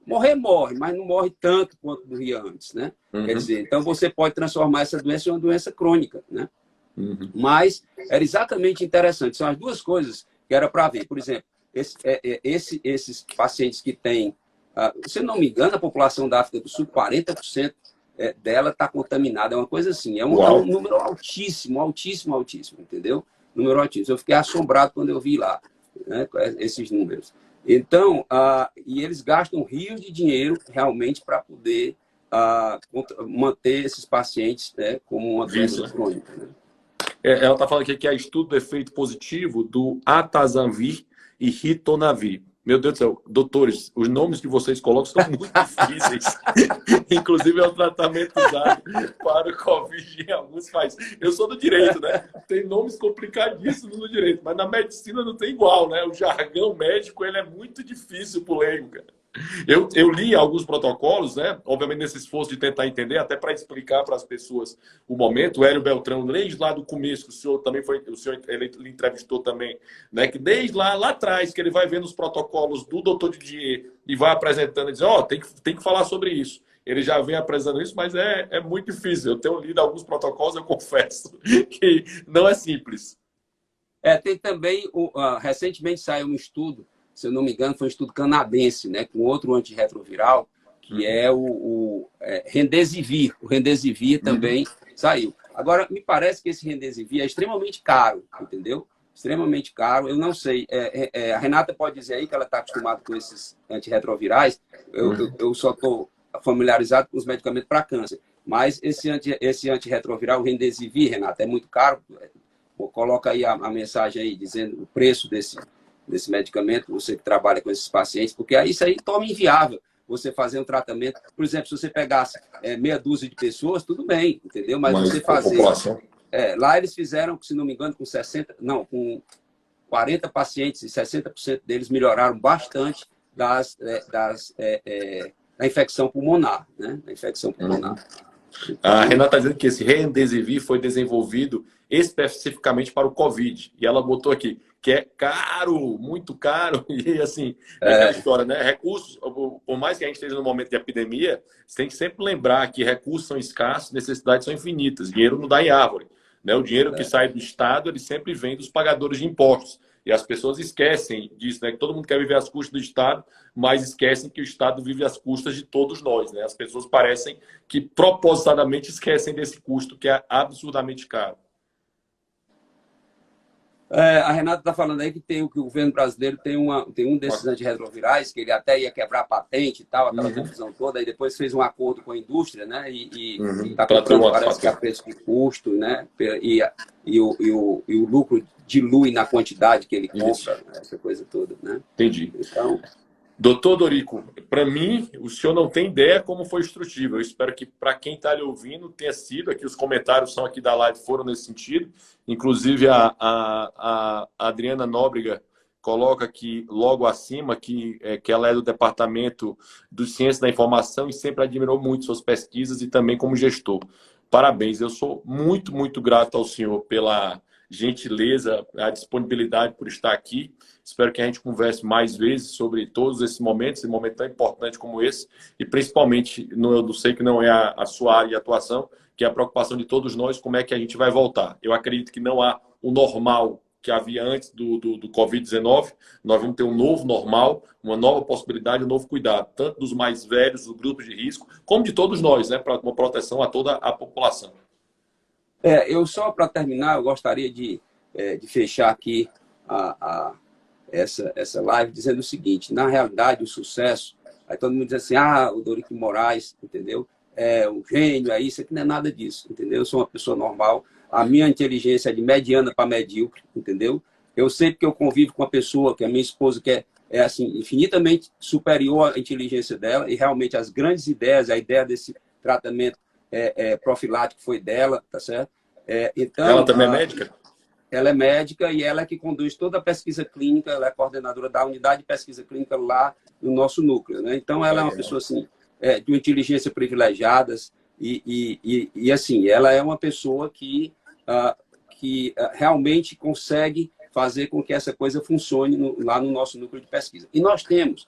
S2: Morre, mas não morre tanto quanto morria antes, né? Quer dizer, então você pode transformar essa doença em uma doença crônica, né? Mas era exatamente interessante. São as duas coisas que era para ver. Por exemplo, esses pacientes que têm, se eu não me engano, a população da África do Sul, 40% dela está contaminada. É uma coisa assim. É um número altíssimo, altíssimo, altíssimo, entendeu? Número altíssimo. Eu fiquei assombrado quando eu vi lá, né, esses números. Então, e eles gastam rios de dinheiro realmente para poder manter esses pacientes, né, como uma doença crônica, né?
S1: Ela está falando aqui que é estudo do efeito positivo do Atazanavir e Ritonavir. Meu Deus do céu, doutores, os nomes que vocês colocam são muito difíceis. Inclusive é o tratamento usado para o Covid em alguns países. Eu sou do direito, né? Tem nomes complicadíssimos no direito, mas na medicina não tem igual, né? O jargão médico ele é muito difícil para o leigo, cara. Eu li alguns protocolos, né? Obviamente nesse esforço de tentar entender, até para explicar para as pessoas o momento. O Hélio Beltrão, desde lá do começo, ele entrevistou também, né? Que desde lá atrás, que ele vai vendo os protocolos do Dr. Didier e vai apresentando e diz, tem que falar sobre isso. Ele já vem apresentando isso, mas é muito difícil. Eu tenho lido alguns protocolos, eu confesso que não é simples.
S2: Tem também, recentemente saiu um estudo, se eu não me engano, foi um estudo canadense, né, com outro antirretroviral, que é o Remdesivir. O Remdesivir também saiu. Agora, me parece que esse Remdesivir é extremamente caro, entendeu? Extremamente caro. Eu não sei. A Renata pode dizer aí que ela está acostumada com esses antirretrovirais. Eu só estou familiarizado com os medicamentos para câncer. Mas esse antirretroviral, o Remdesivir, Renata, é muito caro. Coloca aí a mensagem aí, dizendo o preço desse medicamento, você que trabalha com esses pacientes, porque isso aí torna inviável você fazer um tratamento. Por exemplo, se você pegasse meia dúzia de pessoas, tudo bem, entendeu? Mas você fazer... lá eles fizeram, se não me engano, com 40 pacientes e 60% deles melhoraram bastante da infecção pulmonar, né? Da infecção pulmonar.
S1: A Renata está dizendo que esse Remdesivir foi desenvolvido especificamente para o Covid. E ela botou aqui que é caro, muito caro. E assim, aquela história, né? Recursos, por mais que a gente esteja no momento de epidemia, você tem que sempre lembrar que recursos são escassos, necessidades são infinitas. Dinheiro não dá em árvore, né? O dinheiro que sai do Estado, ele sempre vem dos pagadores de impostos. E as pessoas esquecem disso, né? Que todo mundo quer viver às custas do Estado, mas esquecem que o Estado vive às custas de todos nós, né? As pessoas parecem que propositadamente esquecem desse custo, que é absurdamente caro.
S2: A Renata está falando aí que o governo brasileiro tem um desses antirretrovirais, que ele até ia quebrar a patente e tal, aquela confusão toda, e depois fez um acordo com a indústria, né? E está comprando, parece que a preço de custo, né? E o lucro dilui na quantidade que ele compra, né? Essa coisa toda, né?
S1: Entendi.
S2: Então,
S1: doutor Dorico, para mim, o senhor não tem ideia como foi instrutivo. Eu espero que para quem está lhe ouvindo tenha sido. Aqui os comentários são aqui da live foram nesse sentido. Inclusive a Adriana Nóbrega coloca aqui logo acima que ela é do Departamento de Ciência da Informação e sempre admirou muito suas pesquisas e também como gestor. Parabéns. Eu sou muito, muito grato ao senhor pela gentileza, a disponibilidade por estar aqui. Espero que a gente converse mais vezes sobre todos esses momentos, esse momento tão importante como esse, e principalmente, eu sei que não é a sua área de atuação, que é a preocupação de todos nós, como é que a gente vai voltar. Eu acredito que não há o normal que havia antes do Covid-19, nós vamos ter um novo normal, uma nova possibilidade, um novo cuidado, tanto dos mais velhos, dos grupos de risco, como de todos nós, né, para uma proteção a toda a população.
S2: Eu só para terminar, eu gostaria de fechar aqui essa live dizendo o seguinte: na realidade, o sucesso, aí todo mundo diz assim, o Dorico Moraes, entendeu? É um gênio, isso aqui não é nada disso, entendeu? Eu sou uma pessoa normal, a minha inteligência é de mediana para medíocre, entendeu? Eu sei que eu convivo com uma pessoa, que é a minha esposa, que é assim, infinitamente superior à inteligência dela, e realmente as grandes ideias, a ideia desse tratamento profilático foi dela, tá certo? Então,
S1: ela também é médica?
S2: Ela é médica e ela é que conduz toda a pesquisa clínica, ela é coordenadora da unidade de pesquisa clínica lá no nosso núcleo, né? Então, ela é uma pessoa assim, de uma inteligência privilegiada e assim, ela é uma pessoa que realmente consegue fazer com que essa coisa funcione lá no nosso núcleo de pesquisa. E nós temos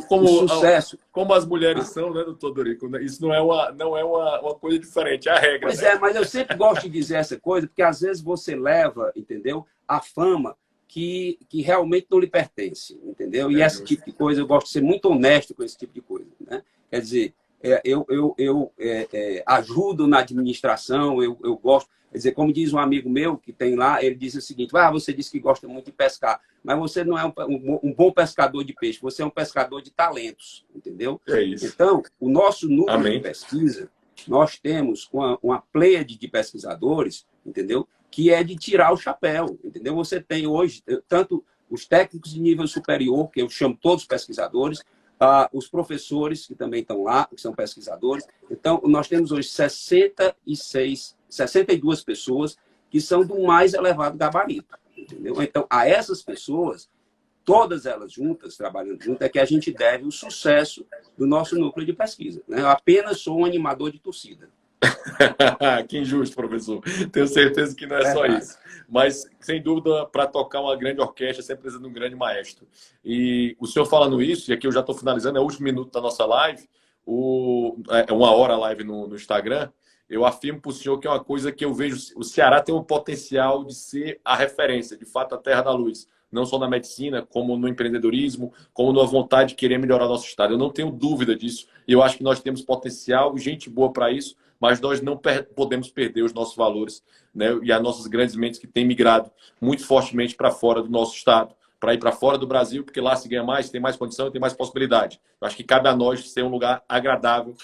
S1: como
S2: sucesso.
S1: Como as mulheres são, né, doutor Dorico? Isso não é uma coisa diferente, é a regra.
S2: Pois
S1: né?
S2: mas eu sempre gosto de dizer essa coisa, porque às vezes você leva, entendeu, a fama que realmente não lhe pertence, entendeu? E esse tipo de coisa, eu gosto de ser muito honesto com esse tipo de coisa, né? Quer dizer, eu ajudo na administração, eu gosto. Quer dizer, como diz um amigo meu que tem lá, ele diz o seguinte: você disse que gosta muito de pescar, mas você não é um bom pescador de peixe, você é um pescador de talentos, entendeu?
S1: É isso.
S2: Então, o nosso núcleo de pesquisa, nós temos uma pleiade de pesquisadores, entendeu? Que é de tirar o chapéu, entendeu? Você tem hoje, tanto os técnicos de nível superior, que eu chamo todos pesquisadores, os professores que também estão lá, que são pesquisadores. Então, nós temos hoje 62 pessoas que são do mais elevado gabarito, entendeu? Então, a essas pessoas, todas elas juntas, trabalhando juntas, é que a gente deve o sucesso do nosso núcleo de pesquisa, né? Eu apenas sou um animador de torcida.
S1: Que injusto, professor. Tenho certeza que não é só isso. Mas, sem dúvida, para tocar uma grande orquestra, sempre precisa de um grande maestro. E o senhor falando isso, e aqui eu já estou finalizando, é o último minuto da nossa live, é 1 hora a live no Instagram, eu afirmo para o senhor que é uma coisa que eu vejo, o Ceará tem um potencial de ser a referência, de fato, a terra da luz. Não só na medicina, como no empreendedorismo, como na vontade de querer melhorar nosso estado. Eu não tenho dúvida disso. E eu acho que nós temos potencial, gente boa para isso, mas nós não podemos perder os nossos valores, né? E as nossas grandes mentes que têm migrado muito fortemente para fora do nosso estado, para ir para fora do Brasil, porque lá se ganha mais, tem mais condição e tem mais possibilidade. Eu acho que cabe a nós ser um lugar agradável